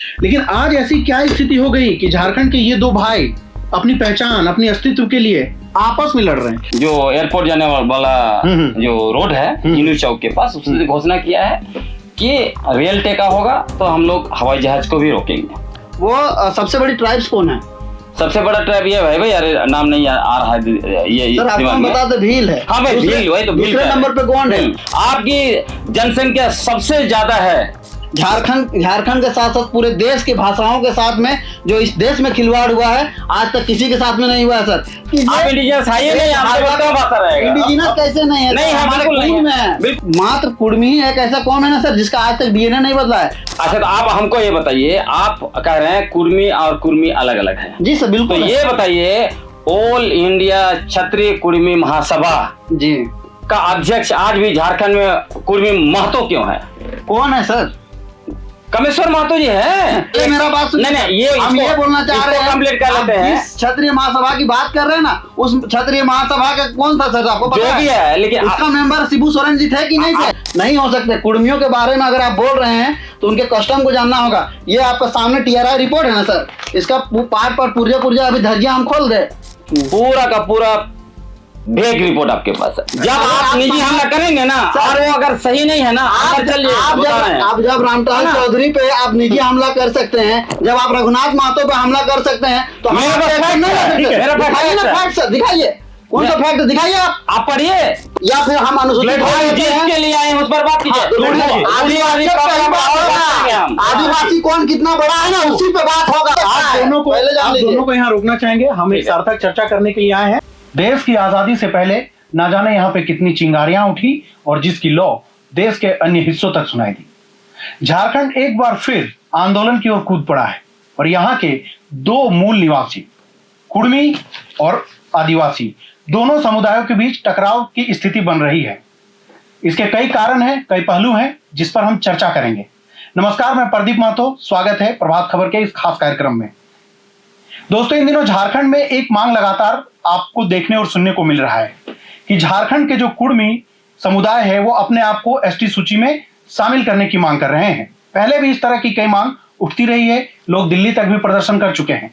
लेकिन आज ऐसी क्या स्थिति हो गई कि झारखंड के ये दो भाई अपनी पहचान, अपनी अस्तित्व के लिए आपस में लड़ रहे हैं। जो एयरपोर्ट जाने वाला जो रोड है यूनिट चौक के पास, उसने घोषणा किया है कि रेल टेका होगा तो हम लोग हवाई जहाज को भी रोकेंगे। वो सबसे बड़ी ट्राइब्स कौन है? सबसे बड़ा ट्राइब ये भाई अरे नाम नहीं आ रहा है ये सर आपको हम बता दें, भील है। हाँ भाई भील, वही तो भील। दूसरे नंबर पे कौन है? आपकी जनसंख्या सबसे ज्यादा है झारखंड के साथ साथ पूरे देश की भाषाओं के साथ में जो इस देश में खिलवाड़ हुआ है आज तक किसी के साथ में नहीं हुआ है सर। आप इंडिजिनस है नहीं, आपका भाषा रहेगा। इंडिजिनस कैसे नहीं है? नहीं, हमारे खून में है। मात्र कुर्मी ही एक ऐसा कौम है ना सर जिसका आज तक डीएनए नहीं बदला है। अच्छा, तो आप हमको ये बताइए, आप कह रहे हैं कुर्मी और कुर्मी अलग अलग है। जी सर बिल्कुल। तो ये बताइए, ऑल इंडिया क्षत्रिय कुर्मी महासभा जी का अध्यक्ष आज भी झारखंड में कुर्मी महतो क्यों है? कौन है सर? कमेश्वर महतो जी है। मेरा बात सुनिए। नहीं, हम ये बोलना चाह रहे हैं, कंप्लीट कर लेते हैं। क्षत्रिय महासभा की बात कर रहे हैं ना, उस क्षत्रिय महासभा का कौन था सर? आपको पता जो भी है, लेकिन उसका मेंबर शिबू सोरेन जी थे कि नहीं थे? नहीं हो सकते। कुर्मियों के बारे में अगर आप बोल रहे हैं तो उनके कस्टम को जानना होगा। ये आपका सामने टीआरआई रिपोर्ट है ना सर, इसका पार्ट पुर्जा अभी धज्जियां हम खोल दे। पूरा का पूरा भेग रिपोर्ट आपके पास है। जब आप निजी हमला करेंगे ना, और वो अगर सही नहीं है ना, आप जब रामटहल चौधरी पे आप निजी हमला कर सकते हैं, जब आप रघुनाथ महतो पे हमला कर सकते हैं, तो दिखाइए कौन सा फैक्ट दिखाइए। आप पढ़िए या फिर हम अनुसूचित के लिए आए उस पर बात कीजिए। आदिवासी कौन कितना बड़ा है ना, उसी पे बात होगा। आप दोनों को यहाँ रोकना चाहेंगे। हम एक सार्थक चर्चा करने के लिए आए हैं। देश की आजादी से पहले ना जाने यहाँ पे कितनी चिंगारियां उठी और जिसकी लौ देश के अन्य हिस्सों तक सुनाई दी। झारखंड एक बार फिर आंदोलन की ओर कूद पड़ा है और यहाँ के दो मूल निवासी कुर्मी और आदिवासी दोनों समुदायों के बीच टकराव की स्थिति बन रही है। इसके कई कारण हैं, कई पहलू हैं जिस पर हम चर्चा करेंगे। नमस्कार, मैं प्रदीप महतो, स्वागत है प्रभात खबर के इस खास कार्यक्रम में। दोस्तों, इन दिनों झारखंड में एक मांग लगातार आपको देखने और सुनने को मिल रहा है कि झारखंड के जो कुर्मी समुदाय है वो अपने आप को एसटी सूची में शामिल करने की मांग कर रहे हैं। पहले भी इस तरह की कई मांग उठती रही है, लोग दिल्ली तक भी प्रदर्शन कर चुके हैं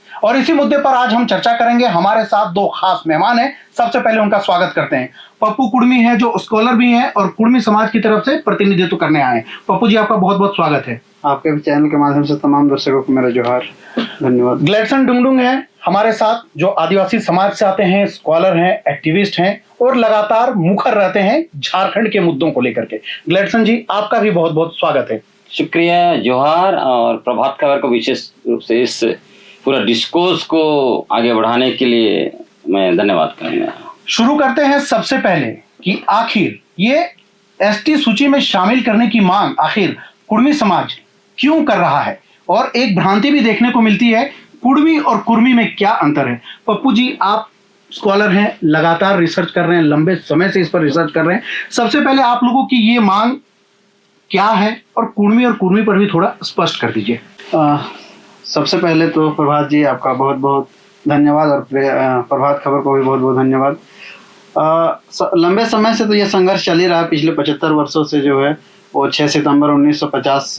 और इसी मुद्दे पर आज हम चर्चा करेंगे। हमारे साथ दो खास मेहमान हैं। सबसे पहले उनका स्वागत करते हैं। पप्पू कुर्मी है जो स्कॉलर भी हैं और कुर्मी समाज की तरफ से प्रतिनिधित्व करने आए हैं। पप्पू जी, आपका बहुत बहुत स्वागत है। आपके चैनल के माध्यम से तमाम दर्शकों को मेरा जोहार, धन्यवाद। ग्लेडसन डुंगडुंग है हमारे साथ, जो आदिवासी समाज से आते हैं, स्कॉलर हैं, एक्टिविस्ट हैं और लगातार मुखर रहते हैं झारखंड के मुद्दों को लेकर के। ग्लेडसन जी, आपका भी बहुत बहुत स्वागत है। शुक्रिया, जोहार। और प्रभात खबर को विशेष रूप से इस पूरा डिस्कोर्स को आगे बढ़ाने के लिए मैं धन्यवाद करूंगा। शुरू करते हैं सबसे पहले कि आखिर ये एसटी सूची में शामिल करने की मांग आखिर कुर्मी समाज क्यों कर रहा है, और एक भ्रांति भी देखने को मिलती है कुर्मी और कुर्मी में क्या अंतर है। पप्पू जी, आप स्कॉलर हैं, लगातार रिसर्च कर रहे हैं, लंबे समय से इस पर रिसर्च कर रहे हैं। सबसे पहले आप लोगों की ये मांग क्या है और कुर्मी पर भी थोड़ा स्पष्ट कर दीजिए। सबसे पहले तो प्रभात जी आपका बहुत बहुत धन्यवाद और प्रभात खबर को भी बहुत बहुत धन्यवाद। लंबे समय से तो ये संघर्ष चल ही रहा है, पिछले 75 वर्षों से जो है वो 6 सितंबर 1950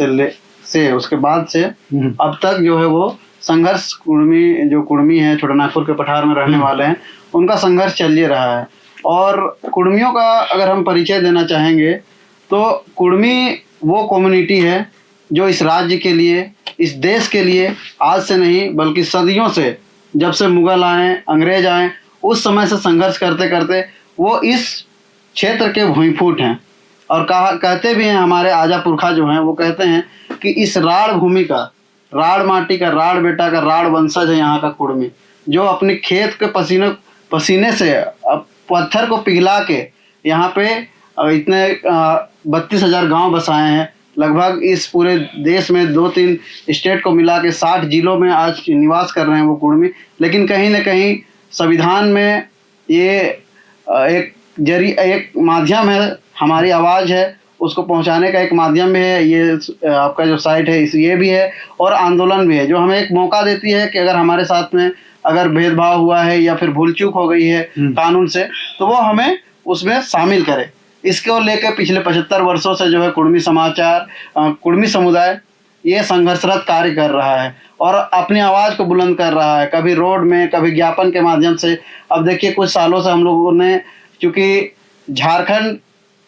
से उसके बाद से अब तक जो है वो संघर्ष कुर्मी है, छोटानागपुर के पठार में रहने वाले हैं, उनका संघर्ष चल ही रहा है। और कुर्मियों का अगर हम परिचय देना चाहेंगे तो कुर्मी वो कम्युनिटी है जो इस राज्य के लिए, इस देश के लिए आज से नहीं बल्कि सदियों से, जब से मुगल आए, अंग्रेज आए, उस समय से संघर्ष करते करते वो इस क्षेत्र के भूमिफूट हैं। और कहते भी हैं हमारे आजा पुरखा जो हैं, वो कहते हैं कि इस राड़ भूमि का, राड़ माटी का, राड़ बेटा का, राड़ वंशज है यहाँ का कुर्मी, जो अपने खेत के पसीने से पत्थर को पिघला के यहाँ पे इतने 32,000 गांव बसाए हैं। लगभग इस पूरे देश में 2-3 स्टेट को मिला के 60 जिलों में आज निवास कर रहे हैं वो कुर्मी। लेकिन कहीं न कहीं संविधान में ये एक माध्यम है, हमारी आवाज़ है, उसको पहुंचाने का एक माध्यम भी है। ये आपका जो साइट है ये भी है और आंदोलन भी है, जो हमें एक मौका देती है कि अगर हमारे साथ में अगर भेदभाव हुआ है या फिर भूल चूक हो गई है कानून से, तो वो हमें उसमें शामिल करे। इसको लेकर पिछले 75 वर्षों से जो है कुर्मी समुदाय ये संघर्षरत कार्य कर रहा है और अपनी आवाज को बुलंद कर रहा है, कभी रोड में, कभी ज्ञापन के माध्यम से। अब देखिए कुछ सालों से हम लोगों ने, क्योंकि झारखंड,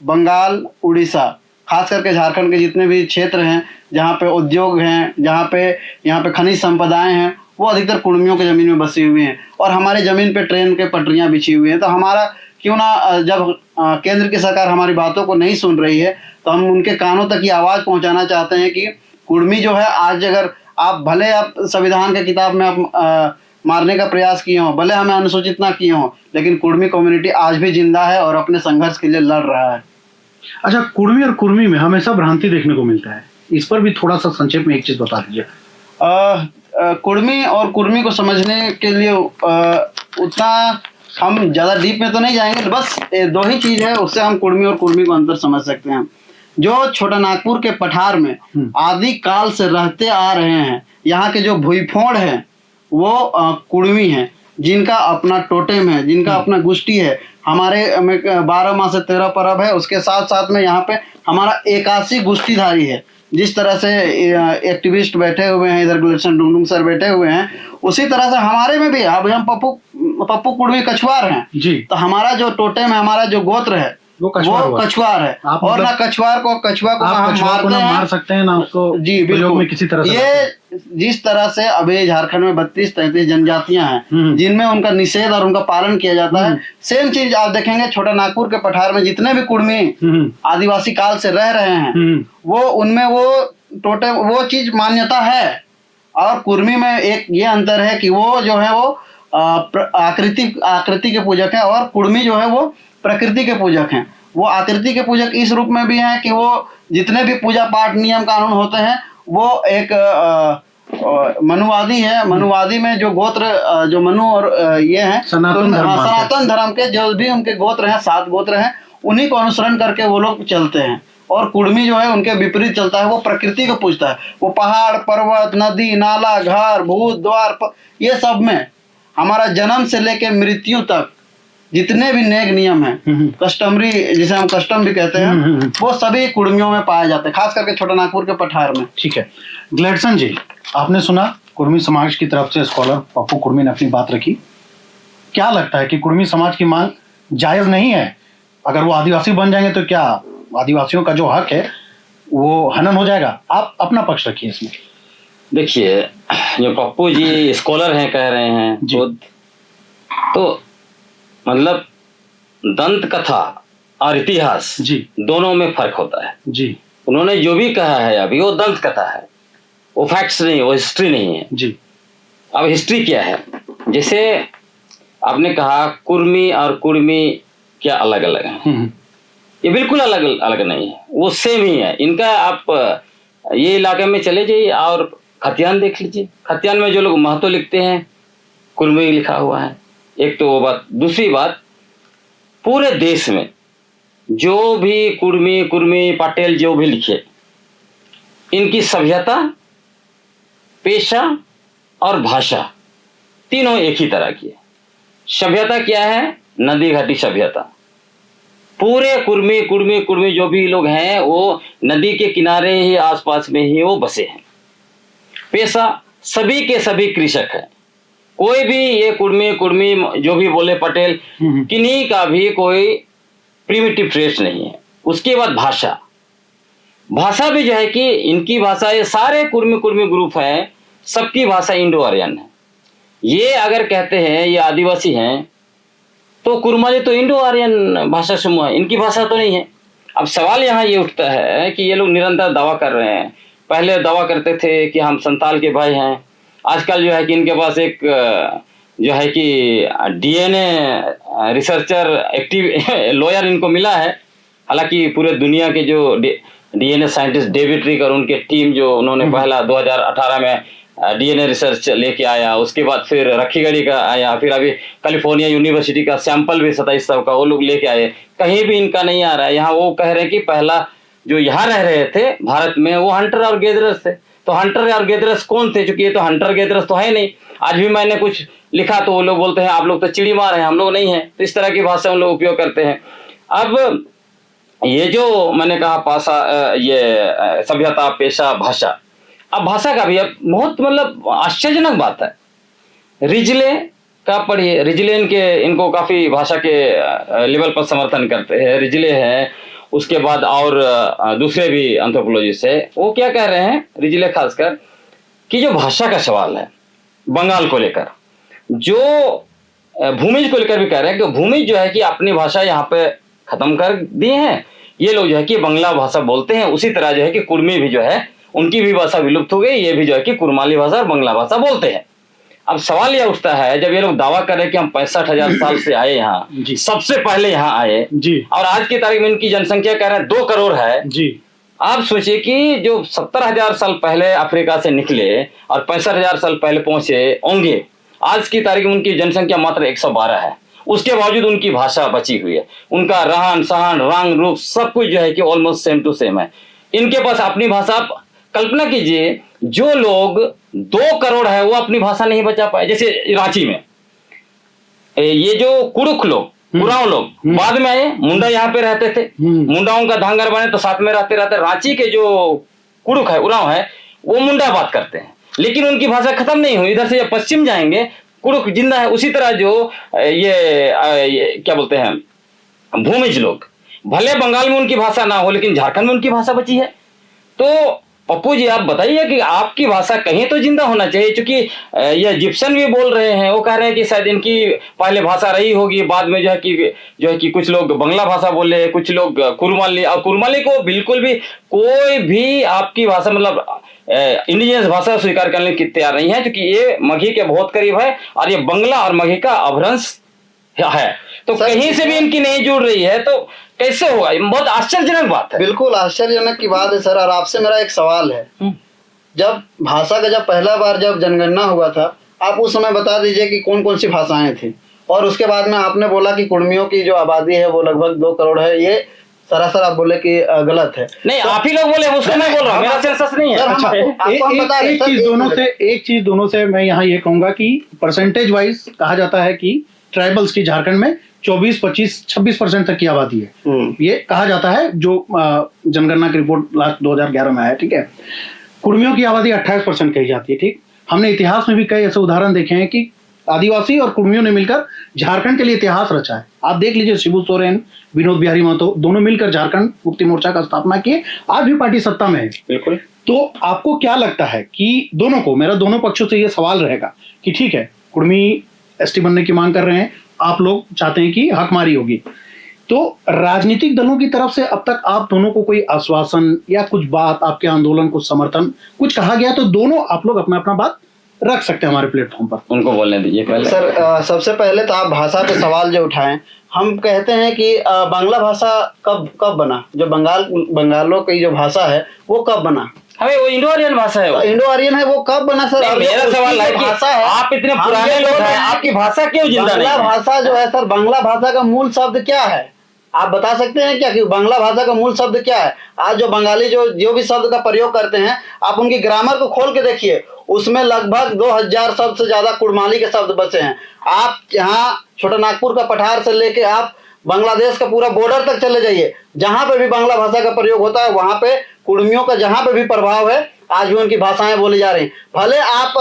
बंगाल, उड़ीसा, खास करके झारखंड के जितने भी क्षेत्र हैं जहाँ पे उद्योग हैं, यहाँ पे खनिज संपदाएं हैं, वो अधिकतर कुर्मियों की जमीन में बसी हुई हैं और हमारे जमीन पे ट्रेन के पटरियां बिछी हुई हैं। तो हमारा क्यों ना, जब केंद्र की सरकार हमारी बातों को नहीं सुन रही है तो हम उनके कानों तक ये आवाज़ पहुंचाना चाहते हैं कि कुर्मी जो है, आज अगर आप भले आप संविधान के किताब में आप मारने का प्रयास किए हों, भले हमें अनुसूचित ना किए हों, लेकिन कुर्मी कम्युनिटी आज भी जिंदा है और अपने संघर्ष के लिए लड़ रहा है। अच्छा, कुर्मी और कुर्मी में हमेशा भ्रांति देखने को मिलता है, इस पर भी थोड़ा सा संक्षेप में एक चीज बता दीजिए। कुर्मी और कुर्मी को समझने के लिए उतना हम ज़्यादा डीप में तो नहीं जाएंगे, बस दो ही चीज़ है, उससे हम कुर्मी और कुर्मी को अंतर समझ सकते हैं। जो छोटा नागपुर के पठार में आदि काल से रहते आ रहे हैं, यहाँ के जो भुईफोड़ हैं वो कुर्मी हैं, जिनका अपना टोटेम है, जिनका अपना गुष्टी है। हमारे 12 माह से 13 पर्व है, उसके साथ साथ में यहाँ पे हमारा 81 गुष्टीधारी है। जिस तरह से एक्टिविस्ट बैठे हुए हैं, इधर गुलशन डुंगडुंग सर बैठे हुए हैं, उसी तरह से हमारे में भी, अब हम पप्पू कुर्मी कछुआर हैं जी। तो हमारा जो टोटेम है, हमारा जो गोत्र है वो कछुआर है। और ना कछुआ को हम मार सकते हैं, ना उसको जी बिल्कुल में किसी तरह से। ये जिस तरह से अभी झारखंड में 32-33 जनजातियां हैं जिनमें उनका निषेध और उनका पालन किया जाता है, सेम चीज आप देखेंगे छोटा नागपुर के पठार में जितने भी कुर्मी आदिवासी काल से रह रहे हैं, वो उनमें वो टोटल वो चीज मान्यता है। और कुर्मी में एक ये अंतर है कि वो जो है वो आकृति के पूजक है और कुर्मी जो है वो प्रकृति के पूजक हैं। वो आकृति के पूजक इस रूप में भी हैं कि वो जितने भी पूजा पाठ नियम कानून होते हैं वो एक मनुवादी है। मनुवादी में जो गोत्र जो मनु और ये हैं सनातन धर्म के जो भी उनके गोत्र हैं, 7 गोत्र हैं, उन्हीं को अनुसरण करके वो लोग चलते हैं। और कुर्मी जो है उनके विपरीत चलता है, वो प्रकृति को पूजता है। वो पहाड़, पर्वत, नदी, नाला, घर, भूत, द्वार, ये सब में हमारा जन्म से लेकर मृत्यु तक जितने भी नेक नियम हैं, कस्टमरी जिसे हम कस्टम भी कहते हैं, वो सभी कुर्मियों में पाए जाते हैं, खास करके छोटा नागपुर के पठार में। ठीक है ग्लेडसन जी, आपने सुना कुर्मी समाज की तरफ से स्कॉलर पप्पू कुर्मी ने अपनी बात रखी। क्या लगता है कि कुर्मी समाज की मांग जायज नहीं है? अगर वो आदिवासी बन जाएंगे तो क्या आदिवासियों का जो हक है वो हनन हो जाएगा? आप अपना पक्ष रखिए इसमें। देखिए, जो पप्पू जी स्कॉलर हैं कह रहे हैं तो मतलब दंत कथा और इतिहास जी दोनों में फर्क होता है जी। उन्होंने जो भी कहा है अभी वो दंत कथा है, वो फैक्ट्स नहीं, वो हिस्ट्री नहीं है जी। अब हिस्ट्री क्या है? जैसे आपने कहा कुर्मी और कुर्मी क्या अलग अलग है, ये बिल्कुल अलग अलग नहीं है, वो सेम ही है। इनका आप ये इलाके में चले जाइए और खतियान देख लीजिए, खतियान में जो लोग महतो लिखते हैं कुर्मी लिखा हुआ है। एक तो वो बात। दूसरी बात, पूरे देश में जो भी कुर्मी पटेल जो भी लिखे, इनकी सभ्यता, पेशा और भाषा तीनों एक ही तरह की है। सभ्यता क्या है? नदी घाटी सभ्यता। पूरे कुर्मी जो भी लोग हैं वो नदी के किनारे ही आसपास में ही वो बसे हैं। पेशा सभी के सभी कृषक हैं। कोई भी ये कुर्मी जो भी बोले पटेल, किन्हीं का भी कोई प्रिमिटिव ट्रेस नहीं है। उसके बाद भाषा भी जो है कि इनकी भाषा, ये सारे कुर्मी ग्रुप है, सबकी भाषा इंडो आर्यन है। ये अगर कहते हैं ये आदिवासी हैं तो कुर्माली तो इंडो आर्यन भाषा समूह है, इनकी भाषा तो नहीं है। अब सवाल यहाँ ये उठता है कि ये लोग निरंतर दावा कर रहे हैं। पहले दावा करते थे कि हम संताल के भाई हैं, आजकल जो है कि इनके पास एक जो है कि डीएनए रिसर्चर एक्टिव लॉयर इनको मिला है। हालांकि पूरे दुनिया के जो डीएनए साइंटिस्ट डेविड रिक और उनके टीम जो उन्होंने पहला 2018 में डीएनए रिसर्च लेके आया, उसके बाद फिर रखीगढ़ी का आया, फिर अभी कैलिफोर्निया यूनिवर्सिटी का सैंपल भी 2700 का वो लोग लेके आए, कहीं भी इनका नहीं आ रहा है। यहाँ वो कह रहे हैं कि पहला जो यहाँ रह रहे थे भारत में वो हंटर और गैदरर्स थे। तो हंटर और गैदरर्स कौन थे? चूंकि ये तो हंटर गैदरर्स तो है नहीं। आज भी मैंने कुछ लिखा तो वो लोग बोलते हैं आप लोग तो चिड़ी मार हैं, हम लोग नहीं हैं। तो इस तरह की भाषा उन लोग उपयोग करते हैं। अब ये जो मैंने कहा ये सभ्यता, पेशा, भाषा, अब भाषा का भी अब बहुत मतलब आश्चर्यजनक बात है। रिजले का पढ़िए, रिजले इनको काफी भाषा के लेवल पर समर्थन करते हैं। रिजले है, उसके बाद और दूसरे भी एंथ्रोपोलॉजिस्ट है, वो क्या कह रहे हैं, रिजले खासकर, कि जो भाषा का सवाल है बंगाल को लेकर, जो भूमिज को लेकर भी कह रहे हैं कि भूमिज जो है कि अपनी भाषा यहाँ पे खत्म कर दिए हैं, ये लोग जो है कि बांग्ला भाषा बोलते हैं। उसी तरह जो है कि कुर्मी भी जो है उनकी भी भाषा विलुप्त हो गई, ये भी जो है कि कुरमाली भाषा और बांग्ला भाषा बोलते हैं। अब सवाल यह उठता है, जब ये लोग दावा कर रहे हैं कि हम 65,000 साल से आए यहाँ, सबसे पहले यहाँ आए जी, और आज की तारीख में इनकी जनसंख्या कह रहे हैं 2 करोड़ है जी। आप सोचिए कि जो 70,000 साल पहले अफ्रीका से निकले और 65,000 साल पहले पहुंचे होंगे, आज की तारीख में उनकी जनसंख्या मात्र 112 है। उसके बावजूद उनकी भाषा बची हुई है, उनका रहन सहन रंग रूप सब कुछ जो है कि ऑलमोस्ट सेम टू सेम है। इनके पास अपनी भाषा, कल्पना कीजिए जो लोग 2 करोड़ है वो अपनी भाषा नहीं बचा पाए। जैसे रांची में ये जो कुरुख लोग, उरांव लोग बाद में आए, मुंडा यहाँ पे रहते थे, मुंडाओं का धांगर बने तो साथ में रहते रहते रांची के जो कुरुख है, उरांव है, वो मुंडा बात करते हैं, लेकिन उनकी भाषा खत्म नहीं हुई। इधर से जब पश्चिम जाएंगे कुरुख जिंदा है। उसी तरह जो ये क्या बोलते हैं भूमिज लोग, भले बंगाल में उनकी भाषा ना हो लेकिन झारखंड में उनकी भाषा बची है। तो पप्पू जी आप बताइए कि आपकी भाषा कहीं तो जिंदा होना चाहिए, क्योंकि ये जिप्सन भी बोल रहे हैं, वो कह रहे हैं कि शायद इनकी पहले भाषा रही होगी, बाद में जो है कि कुछ लोग बांग्ला भाषा बोले, कुछ लोग कुरमाली, और कुरमाली को बिल्कुल भी कोई भी आपकी भाषा मतलब इंडिजिनस भाषा स्वीकार करने की तैयार नहीं है, क्योंकि ये मगही के बहुत करीब है और ये बांग्ला और मगही का अभ्रंश है। तो कहीं से भी इनकी नहीं जुड़ रही है, तो कैसे होगा? बहुत आश्चर्यजनक बात है। बिल्कुल आश्चर्यजनक की बात है सर। और आपसे मेरा एक सवाल है, जब भाषा का जब पहला बार जब जनगणना हुआ था, आप उस समय बता दीजिए कि कौन कौन सी भाषाएं थी, और उसके बाद में आपने बोला कि कुर्मियों की जो आबादी है वो लगभग 2 करोड़ है। ये सरासर आप बोले कि गलत है। नहीं तो, आप ही लोग बोले, उसको मैं बोल रहा हूँ, मेरा सेंसस नहीं है। अच्छा, एक चीज दोनों से मैं यहाँ ये कहूंगा कि परसेंटेज वाइज कहा जाता है कि ट्राइबल्स की झारखंड में 24, 25, 26% तक की आबादी है, ये कहा जाता है जो जनगणना की रिपोर्ट लास्ट 2011 में आया, ठीक है। कुर्मियों की आबादी 28% कही जाती है, ठीक। हमने इतिहास में भी कई ऐसे उदाहरण देखे हैं कि आदिवासी और कुर्मियों ने मिलकर झारखंड के लिए इतिहास रचा है। आप देख लीजिए, शिबू सोरेन, विनोद बिहारी महतो, दोनों मिलकर झारखंड मुक्ति मोर्चा का स्थापना किए, आज भी पार्टी सत्ता में है। बिल्कुल। तो आपको क्या लगता है कि दोनों को, मेरा दोनों पक्षों से ये सवाल रहेगा कि ठीक है, कुर्मी एसटी बनने की मांग कर रहे हैं, आप लोग चाहते हैं कि हकमारी होगी, तो राजनीतिक दलों की तरफ से अब तक आप दोनों को कोई आश्वासन या कुछ बात, आपके आंदोलन को समर्थन कुछ कहा गया, तो दोनों आप लोग अपना अपना बात रख सकते हैं हमारे प्लेटफॉर्म पर। उनको बोलने दीजिए पहले। सर सबसे पहले तो आप भाषा पे सवाल जो उठाएं, हम कहते हैं कि बांग्ला भाषा कब बना, जो बंगालों की जो भाषा है वो कब बना? हमें वो इंडो आर्यन भाषा है, वो इंडो आर्यन है, वो कब बना सर? मेरा सवाल है कि आप इतने पुराने लोग हैं, आपकी भाषा क्यों जिंदा नहीं है? बांग्ला भाषा जो है सर, बांग्ला भाषा का मूल शब्द क्या है? आप बता सकते हैं क्या कि बांग्ला भाषा का मूल शब्द क्या है? आज जो बंगाली जो भी शब्द का प्रयोग करते हैं, आप उनकी ग्रामर को खोल के देखिए, उसमें लगभग 2000 शब्द से ज्यादा कुड़माली के शब्द बचे हैं। आप यहाँ छोटा नागपुर का पठार से लेके आप बांग्लादेश का पूरा बॉर्डर तक चले जाइए, जहां पे भी बांग्ला भाषा का प्रयोग होता है, वहां पे कुड़मियों का जहां पे भी प्रभाव है, आज भी उनकी भाषाएं बोली जा रही। भले आप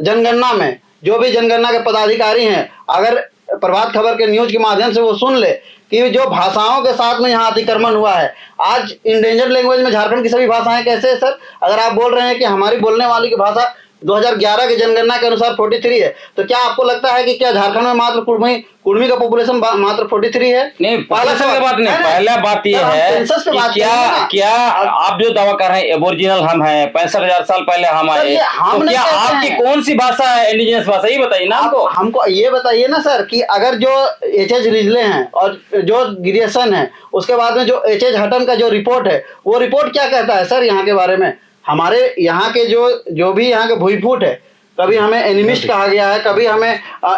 जनगणना में जो भी जनगणना के पदाधिकारी हैं, अगर प्रभात खबर के न्यूज के माध्यम से वो सुन ले कि जो भाषाओं के साथ में यहाँ अतिक्रमण हुआ है, आज इंडेंजर्ड लैंग्वेज में झारखंड की सभी भाषाएं कैसे है सर? अगर आप बोल रहे हैं कि हमारी बोलने वाली की भाषा 2011 की जनगणना के अनुसार 43 है, तो क्या आपको लगता है कि क्या झारखंड में मात्र कुर्मी का पॉपुलेशन मात्र 43 है? नहीं, पहला बात नहीं, पहला बात ये है कि क्या आप जो दावा कर रहे हैं एबोरिजिनल हम हैं, 65,000 साल पहले हम आए, तो क्या आपकी कौन सी भाषा है इंडिजिनस भाषा, ये बताइए ना हमको ये बताइए ना सर कि अगर जो एच.एच. रिजले हैं और जो गिरियसन है, उसके बाद में जो एच.एच. हटन का जो रिपोर्ट है, वो रिपोर्ट क्या कहता है सर यहाँ के बारे में? हमारे यहाँ के जो भी यहाँ के भूईफूट है, कभी हमें एनिमिस्ट कहा गया है, कभी हमें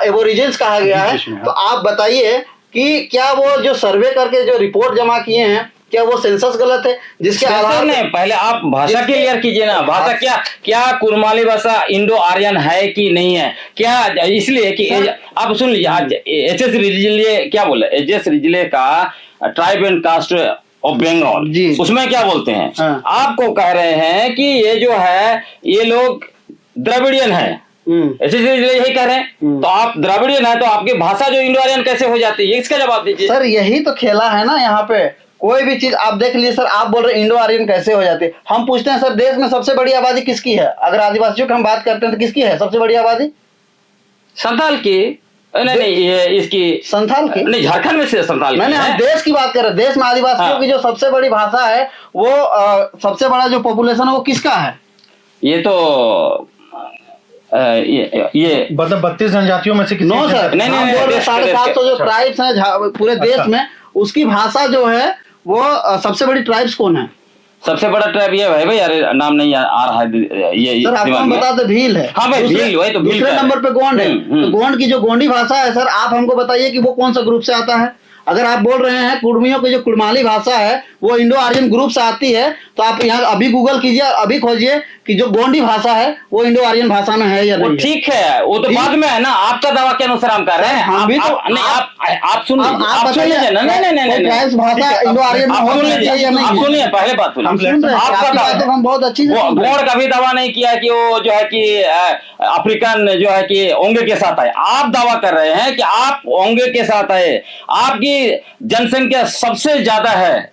एबोरिजिन्स कहा गया है। तो आप बताइए कि क्या वो जो सर्वे करके जो रिपोर्ट जमा किए हैं, क्या वो सेंसस गलत है? जिसके आधार में पहले आप भाषा क्लियर कीजिए ना। भाषा क्या कुरमाली भाषा इंडो आर्यन है कि नहीं है? क्या इसलिए कि आप सुन लीजिए, आज एच.एस. रिजले क्या बोला, एच.एस. रिजले का ट्राइब एंड कास्ट और बंगाल जी। उसमें क्या बोलते हैं? हाँ। आपको कह रहे हैं कि ये जो है ये लोग द्रविडियन है, ऐसे यही कह रहे हैं। तो आप द्रविडियन है तो आपकी भाषा जो इंडो आर्यन कैसे हो जाती है, इसका जवाब दीजिए। सर यही तो खेला है ना यहाँ पे। कोई भी चीज आप देख लीजिए सर, आप बोल रहे इंडो आर्यन कैसे हो जाती है। हम पूछते हैं सर देश में सबसे बड़ी आबादी किसकी है? अगर आदिवासियों की हम बात करते हैं तो किसकी है सबसे बड़ी आबादी? संथाल की। नहीं ये इसकी संथाल की नहीं, झारखंड में से संथाल नहीं, हम देश की बात कर रहे हैं। देश में आदिवासियों की जो सबसे बड़ी भाषा है वो सबसे बड़ा जो पॉपुलेशन है वो किसका है? ये तो ये मतलब 32 जनजातियों में से किसी नो सर, नहीं, हम नहीं, बोल रहे देश- 750 जो देश- ट्राइब्स हैं पूरे देश में, उसकी भाषा जो है वो सबसे बड़ी ट्राइब्स कौन है? सबसे बड़ा ट्राइब ये है भाई, यार नाम नहीं आ रहा है ये सर आपको दिमाग हम में। बताते भील है। हाँ भाई, भील, वही तो भील दूसरे का है। नंबर पे गोंड है। तो गोंड की जो गोंडी भाषा है सर, आप हमको बताइए कि वो कौन सा ग्रुप से आता है? अगर आप बोल रहे हैं कुर्मियों की जो कुड़माली भाषा है वो इंडो आर्यन ग्रुप से आती है, तो आप यहाँ अभी गूगल कीजिए, अभी खोजिए कि जो गोंडी भाषा है वो इंडो आर्यन भाषा में है या वो नहीं है। ठीक है, वो तो ठीक। बाद में है ना। आपका दावा के अनुसार हम कर रहे हैं। हम भी तो नहीं, आप सुन लीजिए, आप आप सुन लीजिए ना। नहीं नहीं नहीं कोई नहीं, ट्राइब्स भाषा इंडो आर्यन में आप हो सुन सकती है या लीजिए, नहीं आप है? सुनिए, पहले बात हम सुन रहे हैं, आपका आपकी बातें हम बहुत अच्छी से सुन रहे हैं। गोंड कभी दावा नहीं किया कि वो जो है कि अफ्रीकन जो है कि ओंगे के साथ आए। आप दावा कर रहे हैं कि आप ओंगे के साथ आए। आपकी जनसंख्या सबसे ज्यादा है,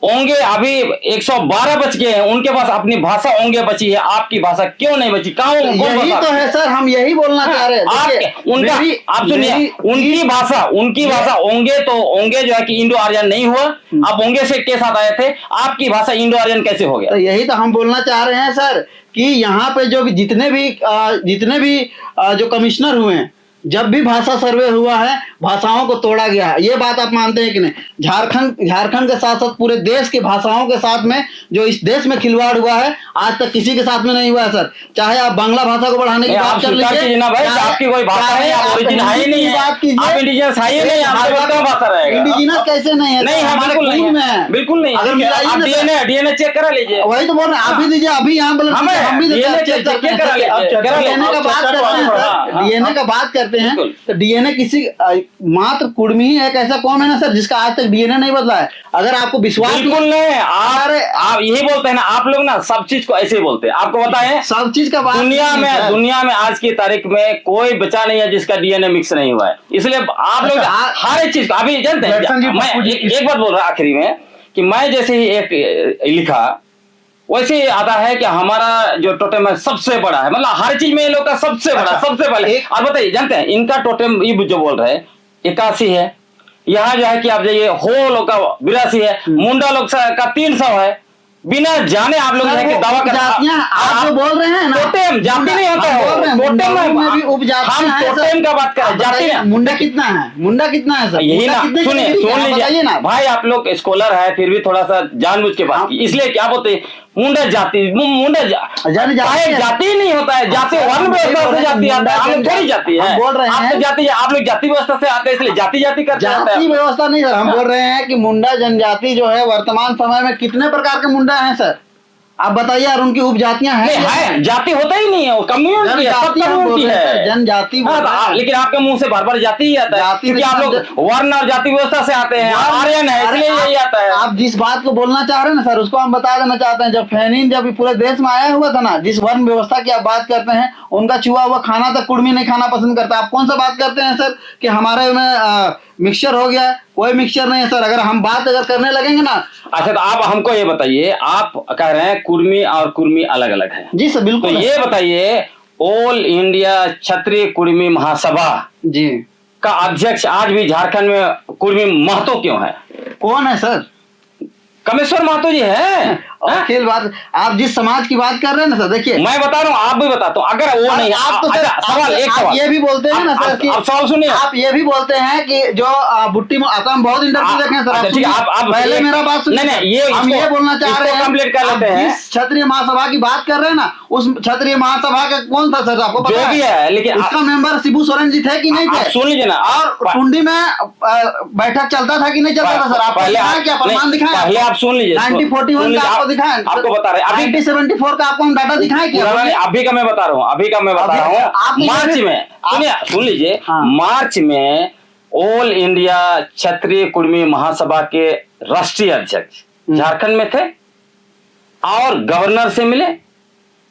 ओंगे अभी 112 बच गए हैं, उनके पास अपनी भाषा ओंगे बची है, आपकी भाषा क्यों नहीं बची? कौन यही तो है सर, हम यही बोलना चाह रहे हैं। उनका आप सुनिए, उनकी भाषा ओंगे, तो ओंगे जो है कि इंडो आर्यन नहीं हुआ। आप ओंगे से के साथ आए थे, आपकी भाषा इंडो आर्यन कैसे हो गया? तो यही तो हम बोलना चाह रहे हैं सर कि यहाँ पे जो भी जितने भी जो कमिश्नर हुए हैं, जब भी भाषा सर्वे हुआ है भाषाओं को तोड़ा गया है। ये बात आप मानते हैं कि नहीं? झारखंड के साथ साथ पूरे देश की भाषाओं के साथ में जो इस देश में खिलवाड़ हुआ है आज तक किसी के साथ में नहीं हुआ है सर। चाहे आप बांग्ला भाषा को बढ़ाने की बात कर लीजिए ना भाई, आपकी कोई भाषा नहीं, आप ओरिजिन है ही नहीं, बात कीजिए, आप इंडिजिनस है ही नहीं, आपके पास क्या भाषा रहेगा? इंडिजिनस कैसे नहीं है? नहीं है, हमारे बिल्कुल नहीं खून में है, है। बिल्कुल नहीं। अगर मिलाइए आप ना डीएनए चेक करा लीजिए। वही तो बोल रहे हैं, आप भी दीजिए, अभी यहाँ बोले हम भी DNA चेक करते हैं। करा लीजिए, डीएनए का बात करते हैं सर, डीएनए का बात करते हैं तो डीएनए किसी मात्र कुर्मी ही एक ऐसा कौन है ना सर जिसका आज तक डीएनए नहीं बदला है? अगर आपको विश्वास बिल्कुल नहीं। आप यही बोलते हैं ना, आप लोग ना सब चीज को ऐसे ही बोलते हैं। आपको बताएं, सब चीज का बात दुनिया में आज की तारीख में कोई बचा नहीं है जिसका डीएनए मिक्स नहीं हुआ है। इसलिए आप लोग हर एक चीज को अभी जानते हैं। मैं एक बात बोल रहा आखिरी में कि मैं जैसे ही एक लिखा वैसे ही आता है कि हमारा जो टोटेम है सबसे बड़ा है, मतलब हर चीज में ये लोग का सबसे बड़ा, सबसे पहले। आप बताइए, जानते हैं इनका टोटेम ये जो बोल रहे हैं 81 है, यहाँ जो है कि आप जाइए हो लोग का 82 है, मुंडा लोग का 300 है। बिना जाने आप लोग दावा कर आप जो बोल रहे हैं ना, टोटेम जाति नहीं होता है, टोटेम में भी उपजाति हम टोटेम का बात करें, जाति नहीं। मुंडा कितना है? मुंडा कितना है सर? यही ना, सुनिए सुन लीजिए ना भाई, आप लोग स्कॉलर है फिर भी थोड़ा सा जानबूझ के बात की। इसलिए क्या बोलते हैं मुंडा जाति, जाति नहीं होता है, जाति वर्ण व्यवस्था से जाति आता है, हम लोग थोड़ी जाति है। बोल रहे हैं जाति, आप लोग जाति व्यवस्था से आते हैं इसलिए जाति करते हैं। जाति व्यवस्था नहीं सर, हम बोल रहे हैं कि मुंडा जनजाति जो है वर्तमान समय में कितने प्रकार के मुंडा हैं सर? आप बताइए, और उनकी उपजातियां हैं? जाति होता ही नहीं है, वो कम्युनिटी है, जनजाति। लेकिन आपके मुंह से बार बार जाति ही आता है क्योंकि आप लोग वर्ण और जाति व्यवस्था से आते हैं, आर्यन है इसलिए यही आता है। आप जिस बात को बोलना चाह रहे हैं ना सर, उसको हम बता देना चाहते हैं। जब फेनिन जब पूरे देश में आया हुआ था ना, जिस वर्ण व्यवस्था की आप बात करते हैं, उनका छुआ हुआ खाना तक कुर्मी नहीं खाना पसंद करता। आप कौन सा बात करते हैं सर कि हमारे में मिक्सचर हो गया? कोई मिक्सचर नहीं है सर। अगर हम बात करने लगेंगे ना। अच्छा, तो आप हमको ये बताइए, आप कह रहे हैं कुर्मी और कुर्मी अलग अलग है। जी सर, बिल्कुल। तो ये बताइए, ऑल इंडिया क्षत्रिय कुर्मी महासभा जी का अध्यक्ष आज भी झारखंड में कुर्मी महतो क्यों है? कौन है सर? कमेश्वर महतो जी है। अखिल बात, आप जिस समाज की बात कर रहे हैं ना सर, देखिए मैं बता रहा हूँ, आप भी बताता हूँ। अगर वो नहीं, आप तो अच्छा, सवाल एक सवाल ये भी बोलते हैं ना सर कि आप सवाल सुनिए, आप ये भी बोलते हैं कि जो बुट्टी में आता, हम बहुत इंटरव्यू देखे हैं सर। ठीक है, आप पहले मेरा बात सुनिए। नहीं, हम ये बोलना चाह रहे हैं, कंप्लीट कर लेते हैं। क्षत्रिय महासभा की बात कर रहे हैं ना, उस क्षत्रिय महासभा का कौन था सर? आपको पता है? लेकिन उसका मेंबर शिबू सोरेन जी थे कि नहीं थे? सुन लीजिए ना। और टुंडी में बैठक चलता था कि नहीं चलता था सर? आप क्या प्रमाण दिखाएं? पहले आप सुन लीजिए, 1941 का आपको दिखाएं, आपको बता रहे हैं। 1974 का आपको हम डाटा दिखाएं क्या? अभी का मैं बता रहा हूँ, मार्च में सुनिए, सुन लीजिए। मार्च में ऑल इंडिया क्षत्रिय कुर्मी महासभा के राष्ट्रीय अध्यक्ष झारखंड में थे और गवर्नर से मिले,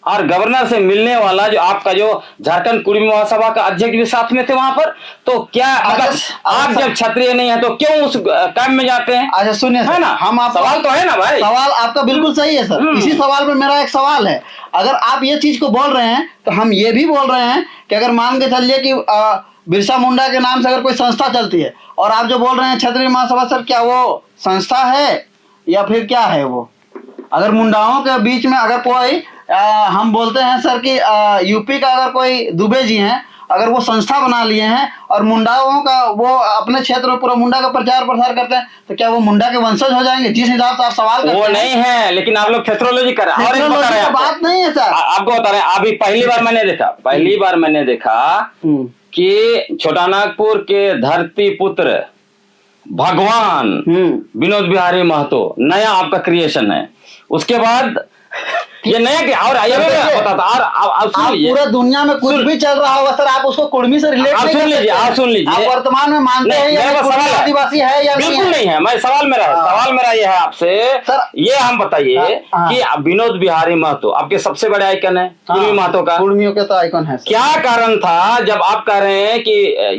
और गवर्नर से मिलने वाला जो आपका जो झारखंड कुर्मी महासभा का अध्यक्ष भी साथ में थे वहां पर। तो क्या अगर आप जब क्षत्रिय नहीं है तो क्यों उस काम में जाते हैं? अच्छा सुनिए है ना, हम आप सवाल तो है ना भाई, सवाल आपका बिल्कुल सही है सर। इसी सवाल पे मेरा एक सवाल है, अगर आप ये चीज को बोल रहे हैं तो हम ये भी बोल रहे हैं कि अगर मान के चलिए कि बिरसा मुंडा के नाम से अगर कोई संस्था चलती है, और आप जो बोल रहे हैं क्षत्रिय महासभा, सर क्या वो संस्था है या फिर क्या है वो? अगर मुंडाओं के बीच में अगर कोई हम बोलते हैं सर कि यूपी का अगर कोई दुबे जी हैं, अगर वो संस्था बना लिए हैं और मुंडाओं का वो अपने क्षेत्र में पूरा मुंडा का प्रचार प्रसार करते हैं, तो क्या वो मुंडा के वंशज हो जाएंगे? जिस हिसाब से आप सवाल करते हैं वो नहीं है, लेकिन आप लोग क्षेत्रोलॉजी कर रहे हैं। और एक बता रहे हैं बात नहीं है सर, आपको बता रहे हैं। अभी पहली बार मैंने देखा कि छोटा नागपुर के धरती पुत्र भगवान विनोद बिहारी महतो नया आपका क्रिएशन है। उसके बाद ये नया क्या और होता था। और सुन लीजिए, पूरा दुनिया में कुछ भी चल रहा होगा सर, आप उसको कुर्मी से रिलेट नहीं कर सकते। आप सुन लीजिए, आप वर्तमान में मानते हैं या आदिवासी है या बिल्कुल नहीं है। मैं सवाल मेरा ये है आपसे सर, ये हम बताइए कि विनोद बिहारी महतो आपके सबसे बड़े आइकन है कुर्मी महतो का, कुर्मियों के तो आइकन है। क्या कारण था जब आप कह रहे हैं कि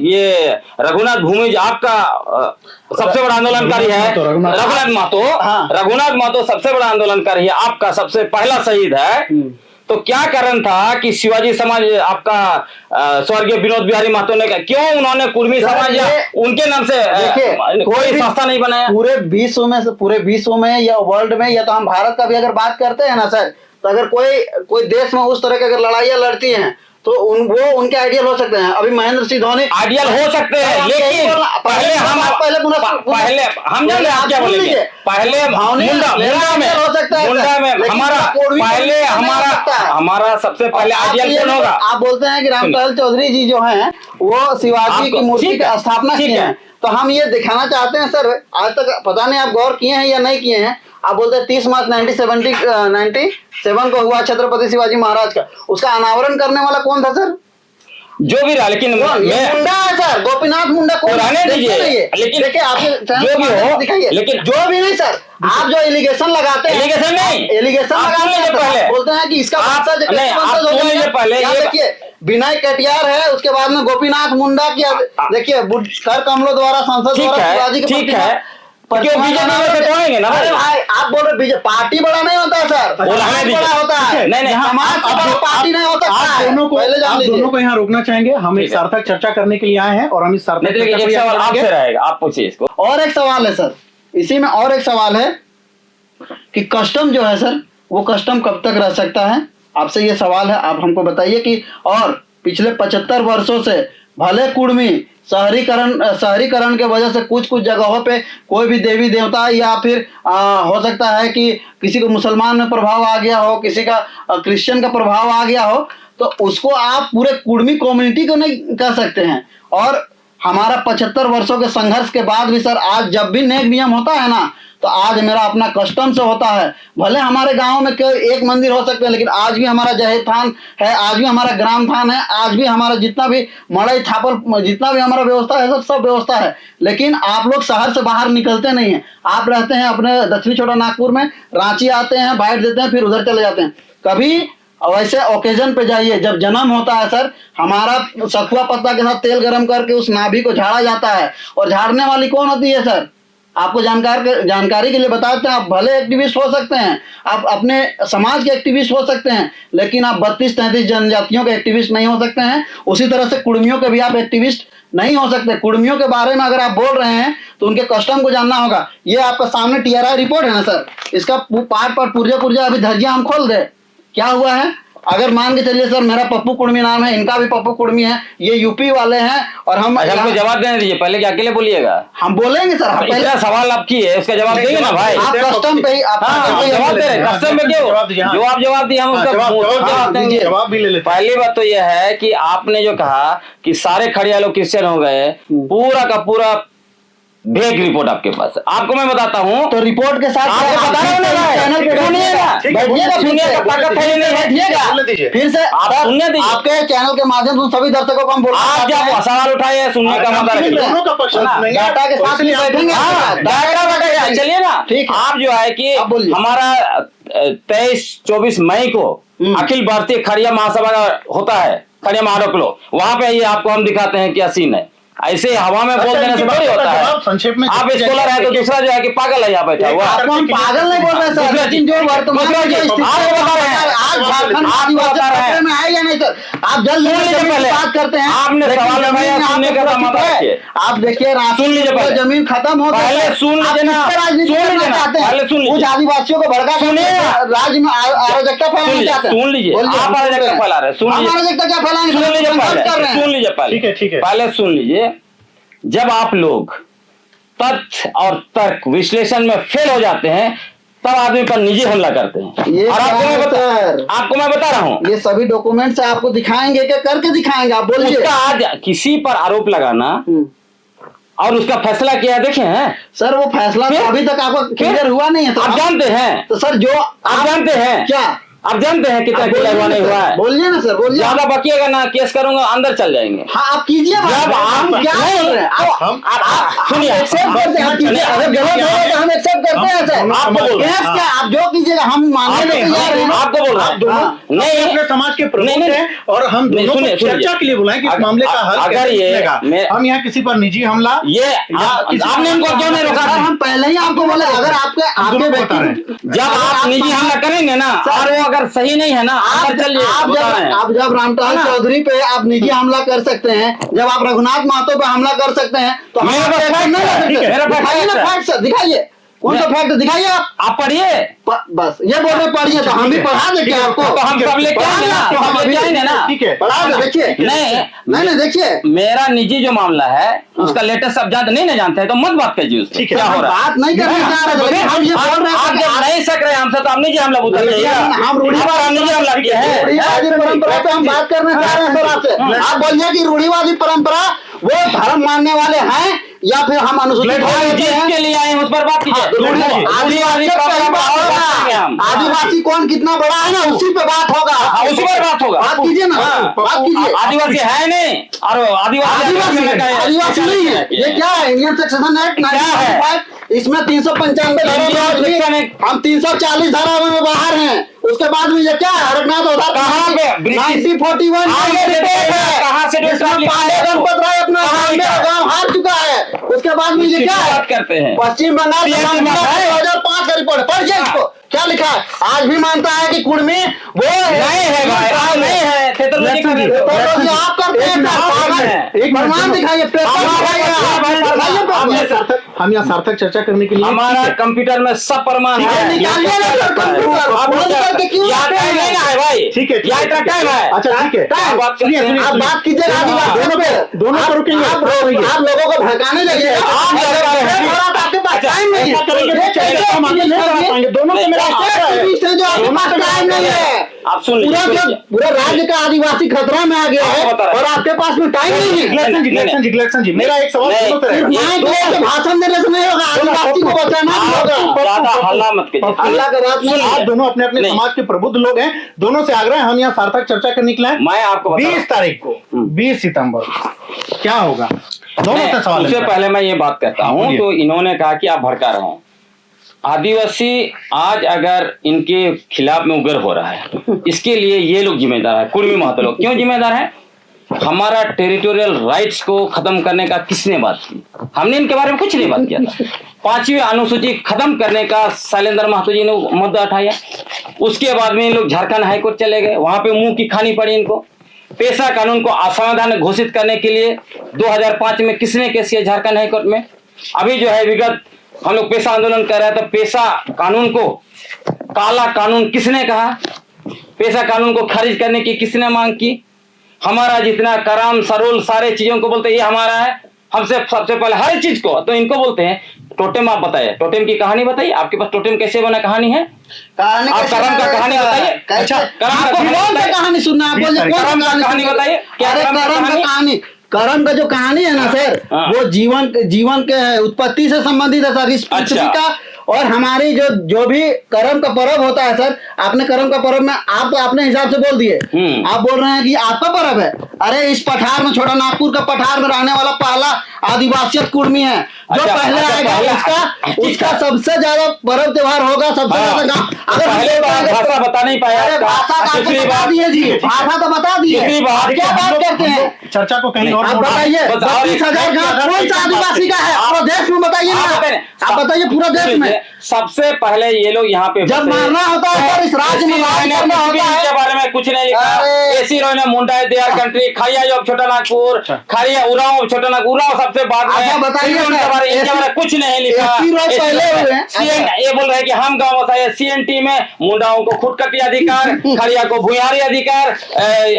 ये रघुनाथ भूमि आपका सबसे बड़ा आंदोलनकारी है, रघुनाथ महतो सबसे बड़ा आंदोलनकारी है, आपका सबसे पहला शहीद है, तो क्या कारण था कि शिवाजी समाज आपका स्वर्गीय विनोद बिहारी महतो ने क्यों उन्होंने कुर्मी समाज या उनके नाम से कोई संस्था नहीं बनाया? पूरे विश्व में या वर्ल्ड में, या तो हम भारत का भी अगर बात करते हैं ना सर, तो अगर कोई देश में उस तरह की अगर लड़ाइयाँ लड़ती हैं तो वो उनके आइडियल हो सकते हैं। अभी महेंद्र सिंह धोनी आइडियल हो सकते हैं, लेकिन पहले हम जान रहे हैं आप क्या बोलेंगे। पहले मुंडा में हमारा सबसे पहले आइडियल कौन होगा? आप बोलते हैं कि रामटहल चौधरी जी जो हैं वो शिवाजी की मूर्ति की स्थापना की है, तो हम ये दिखाना चाहते हैं सर, आज तक पता नहीं आप गौर किए हैं या नहीं किए हैं। आप बोलते हैं 30 मार्च 1997 को हुआ छत्रपति शिवाजी महाराज का, उसका अनावरण करने वाला कौन था सर? जो भी रहा, लेकिन मुंडा है सर, गोपीनाथ मुंडा को रहने दीजिए, लेकिन देखिए आप जो भी हो दिखाइए, लेकिन जो भी नहीं सर, आप जो एलिगेशन लगाते हैं, एलिगेशन लगाते हैं पहले बोलते हैं कि इसका वंशज पहले देखिए विनय कटियार है, उसके बाद में गोपीनाथ मुंडा की देखिए कर कमलों द्वारा संसद द्वारा शिवाजी के ठीक है, बीजेपी ना भाई, आप बोल रहे बीजेपी पार्टी बड़ा नहीं होता सर, बड़ा होता है। नहीं पार्टी नहीं होता। आप दोनों को यहाँ रोकना चाहेंगे। हम एक सार्थक चर्चा करने के लिए आए हैं और हम इस सार्थक सवाल आपसे रहेगा, आप पूछिए इसको। और एक सवाल है सर, इसी में और एक सवाल है कि कस्टम जो है सर, वो कस्टम कब तक रह सकता है? आपसे ये सवाल है, आप हमको बताइए कि और पिछले 75 वर्षों से भले कुर्मी शहरीकरण के वजह से कुछ जगहों पे कोई भी देवी देवता या फिर हो सकता है कि किसी को मुसलमान में प्रभाव आ गया हो, किसी का क्रिश्चियन का प्रभाव आ गया हो, तो उसको आप पूरे कुर्मी कम्युनिटी को नहीं कह सकते हैं। और हमारा 75 वर्षों के संघर्ष के बाद भी सर, आज जब भी नेक नियम होता है ना, तो आज मेरा अपना कस्टम से होता है। भले हमारे गांव में कोई एक मंदिर हो सकते हैं, लेकिन आज भी हमारा जहेज थान है, आज भी हमारा ग्राम थान है, आज भी हमारा जितना भी मड़ई थापल जितना भी हमारा व्यवस्था है सब व्यवस्था है। लेकिन आप लोग शहर से बाहर निकलते नहीं हैं, आप रहते हैं अपने दक्षिणी छोटा नागपुर में, रांची आते हैं, बाइट देते हैं, फिर उधर चले जाते हैं। कभी वैसे ओकेजन पे जाइए, जब जन्म होता है सर, हमारा सखुआ पत्ता के साथ तेल गरम करके उस नाभि को झाड़ा जाता है, और झाड़ने वाली कौन होती है सर? आपको जानकारी के लिए बताते हैं। आप भले एक्टिविस्ट हो सकते हैं, आप अपने समाज के एक्टिविस्ट हो सकते हैं, लेकिन आप 32-33 जनजातियों के एक्टिविस्ट नहीं हो सकते हैं। उसी तरह से कुर्मियों के भी आप एक्टिविस्ट नहीं हो सकते। कुर्मियों के बारे में अगर आप बोल रहे हैं तो उनके कस्टम को जानना होगा। ये आपका सामने TRI रिपोर्ट है ना सर, इसका पार्ट पुर्जा अभी धज्जिया हम खोल दे, क्या हुआ है? अगर मान के चलिए सर, मेरा पप्पू कुर्मी नाम है, इनका भी पप्पू कुर्मी है, ये यूपी वाले हैं, और हम हमको जवाब देने दीजिए, पहले क्या अकेले बोलिएगा? हम बोलेंगे सर, हम पहले सवाल आप किए, उसका जवाब देंगे ना भाई। आप कस्टम पे ही जवाब दे रहे, कस्टम में क्यों जो आप जवाब दिए हम उसका जवाब देंगे। जवाब भी ले लेते। पहली बात तो यह है कि आपने जो कहा कि सारे खड़िया लोग क्रिश्चियन हो गए, पूरा का पूरा भेग रिपोर्ट आपके पास। आपको मैं बताता हूँ, तो रिपोर्ट के साथ आपको बता रहा हूँ ना भाई, चैनल पे सुनिएगा, सुनिएगा, ताकत है नहीं है, फिर से आप सुनने दीजिए। आपके चैनल के माध्यम से सभी दर्शकों को हम बोल आप जब सवाल उठाए सुनने का मौका रखिए। दोनों का पक्ष सुनेंगे। डाटा के साथ ही बैठेंगे। हाँ, डाटा बैठेगा, चलिए ना। ठीक है। आप जो है कि आप बोलिए। हमारा 23-24 मई को अखिल भारतीय खड़िया महासभा का होता है, खड़िया महाडोकलो, वहां पे ये आपको हम दिखाते हैं क्या सीन है। ऐसे हवा में बोल देने से थोड़ी होता है। संक्षेप में आप स्कॉलर है तो दूसरा जो है कि पागल है यहाँ बैठा हुआ। आपको हम पागल नहीं बोल रहे सर, लेकिन जो वर्तमान में जो स्थिति आज झारखंड आदिवासी में है या नहीं सर, आप जल्द बात करते हैं। आपने सवाल उठाया, सुनने का मौका रखिए। आप देखिए सुन लीजिए पहले, जमीन खत्म हो गई, पहले सुन लीजिए ना, राजनीति करना चाहते हैं, पहले सुन लीजिए, कुछ आदिवासियों को भड़का राज्य में अराजकता फैलाना चाहते हैं। सुन लीजिए, आप अराजकता फैला रहे हैं, सुन लीजिए, अराजकता क्या फैलाएंगे, सुन लीजिए पहले, सुन लीजिए पहले, ठीक है, ठीक है, पहले सुन लीजिए। जब आप लोग तथ्य और तर्क विश्लेषण में फेल हो जाते हैं तब आदमी पर निजी हमला करते हैं। और आपको मैं बता रहा हूँ, ये सभी डॉक्यूमेंट्स आपको दिखाएंगे क्या, करके दिखाएंगे, आप बोलिए। उसका आज किसी पर आरोप लगाना और उसका फैसला किया देखे हैं सर, वो फैसला तो अभी तक आपको क्लियर हुआ नहीं है। तो आप जानते हैं, तो सर जो आप जानते हैं क्या, आप जानते हैं कितना क्लियर हुआ नहीं हुआ है। बोलिए ना सर, बोलिए। ज्यादा बकिएगा ना, केस करूंगा, अंदर चल जाएंगे। हाँ, आप कीजिए। जब आप क्या बोल रहे हैं आप सुनिए, अगर गलत है तो हम एक्सेप्ट करते हैं सर। आप जो कीजिएगा हम मानने को तैयार हैं। आपको बोल रहा हूँ नहीं, अपने समाज के प्रमुख हैं और हम दोनों को चर्चा के लिए बुलाएं कि इस मामले का हल अगर ये हम यहाँ किसी पर निजी हमला, ये आपने हमको क्यों नहीं रोका? हम पहले ही आपको बोले, अगर आपके व्यक्ति जब आप निजी हमला करेंगे ना और वो अगर सही नहीं है ना, आप जब रामटहल चौधरी पे आप निजी हमला कर सकते हैं, जब आप रघुनाथ महतो पे हमला कर सकते हैं, तो दिखाइए कौन सा फैक्ट दिखाइए। आप पढ़िए, बस ये बोल रहे पढ़िए, तो हम भी पढ़ा देंगे आपको। तो हम सब लेके आएंगे ना, ठीक है, पढ़ा दे। देखिए नहीं देखिए, मेरा निजी जो मामला है उसका लेटेस्ट सब जानते नहीं जानते हैं तो मत बात कीजिए उससे। क्या हो रहा है, बात नहीं करना चाह रहे, हम ये बोल रहे हैं आप जब नहीं सक रहे हमसे तो आप निजी हमला बोल रहे हैं। हम निजी हमला किया है, रूढ़िवादी परंपरा पे हम बात करना चाह रहे हैं सर आपसे। आप बोलिए कि रूढ़िवादी परंपरा वो धर्म मानने वाले हैं या फिर हम अनुसूचित के लिए आए उस पर बात कीजिए। आदिवासी कौन कितना बड़ा है ना, उसी पे बात होगा, उसी पर बात होगा। बात कीजिए ना, बात कीजिए। आदिवासी है नहीं और आदिवासी नहीं है, ये क्या है, इंडियन सेक्शन एक्ट 1995, इसमें 395 हम 340 धारा में बाहर हैं। उसके बाद में ये क्या है, हरकनाथ उधार कहाँ पे 1941 कहाँ से गणपत राय अपना गाँव हार चुका है। उसके बाद में ये क्या है, करते हैं पश्चिम बंगाल 2005 का रिपोर्ट पढ़िए इसको, क्या लिखा है। आज भी मानता है कि कुर्मी वो नहीं है, नहीं है, आप करते हैं, प्रमाण दिखाइए, हम यहाँ सार्थक चर्चा करने के लिए हमारा कंप्यूटर में सब प्रमाण है। निकालिए ना सर कंप्यूटर, है भाई, ठीक है, टाइम है। अच्छा ठीक है, आप बात कीजिएगा, दोनों पर रुकेंगे, आप लोगों को भड़काने लगे, आपके पास टाइम नहीं है, दोनों को मेरा जो आपके पास टाइम नहीं है। आप सुन लीजिए, पूरा राज्य का आदिवासी खतरा में आ गया है और आपके पास में टाइम नहीं है। जिग्लेक्सन जी मेरा एक सवाल भाषण देने से नहीं होगा, आदिवासी को बचाना होगा। हल्ला मत कीजिए, हल्ला का बात नहीं है। आप दोनों अपने अपने समाज के प्रबुद्ध लोग हैं, दोनों से आग्रह है हम यहाँ सार्थक चर्चा करने के लिए। मैं आपको 20 तारीख को 20 सितंबर क्या होगा, दोनों से सवाल। उससे पहले मैं ये बात कहता हूँ, तो इन्होंने कहा कि आप भड़का रहे हैं आदिवासी। आज अगर इनके खिलाफ में उग्र हो रहा है, इसके लिए ये लोग जिम्मेदार है, कुर्मी महतो लोग। क्यों जिम्मेदार है? हमारा टेरिटोरियल राइट्स को खत्म करने का किसने बात की? हमने इनके बारे में कुछ नहीं बात किया था। 5वीं अनुसूची खत्म करने का शैलेंद्र महतो जी ने मुद्दा उठाया। उसके बाद में इन लोग झारखंड हाईकोर्ट चले गए, वहां पे मुंह की खानी पड़ी इनको। पेशा कानून को असंवैधानिक घोषित करने के लिए 2005 में किसने केस किया झारखंड हाईकोर्ट में? अभी जो है विगत हम लोग पेशा आंदोलन कर रहे हैं, तो पेशा कानून को काला कानून किसने कहा? पेशा कानून को खारिज करने की किसने मांग की? हमारा जितना कराम सरोल सारे चीजों को बोलते हैं ये हमारा है, हमसे सबसे पहले हर चीज को। तो इनको बोलते हैं टोटेम। आप बताइए, टोटेम की कहानी बताइए, आपके पास टोटेम कैसे बना कहानी है? आप करम का कहानी बताइए। अच्छा, कहानी सुनना है, करम का कहानी बताइए। क्या करम का कहानी? कर्म का जो कहानी है ना सर, हाँ। वो जीवन के उत्पत्ति से संबंधित है सर, इस पृथ्वी अच्छा। का। और हमारी जो भी कर्म का पर्व होता है सर, आपने कर्म का पर्व में आप तो अपने हिसाब से बोल दिए, आप बोल रहे हैं कि आपका पर्व है। अरे इस पठार में, छोटा नागपुर का पठार में रहने वाला पहला आदिवासी कुर्मी है जो अच्छा, पहले अच्छा, आएगा, पहले उसका सबसे ज्यादा पर्व त्योहार होगा, सबसे ज्यादा गाँव। अगर पहले भाषा बता नहीं पाया अरे आपका। भाषा का दूसरी आपको बता बात, दिए जी, भाषा तो बता दिए, दूसरी बात, क्या बात करते हैं? चर्चा को कहीं और आप मोड़- बताइए, बस और 32,000 गाँव अगर कौन एक सा बात आदिवासी का है पूरा देश में? बताइए ना, आप बताइए पूरा देश में। सबसे पहले ये लोग यहाँ पे जब बसे। मारना होता है सर, इस राज्य में राज करना होता है। के बारे में कुछ नहीं लिखा। अरे। एसी रोने मुंडा है देयर कंट्री, खारिया जो छोटा नागपुर, खारिया उराव छोटा नागपुर, उराव सबसे बाद में। अच्छा, बताइए इनके सर, बारे इनके बारे में कुछ नहीं लिखा। एसी रोज पहले हुए हैं। ये बोल रहे हैं कि हम गाँव बसाए। सीएनटी में मुंडाओं को खुदकटी अधिकार, खारिया को भूयारी अधिकार,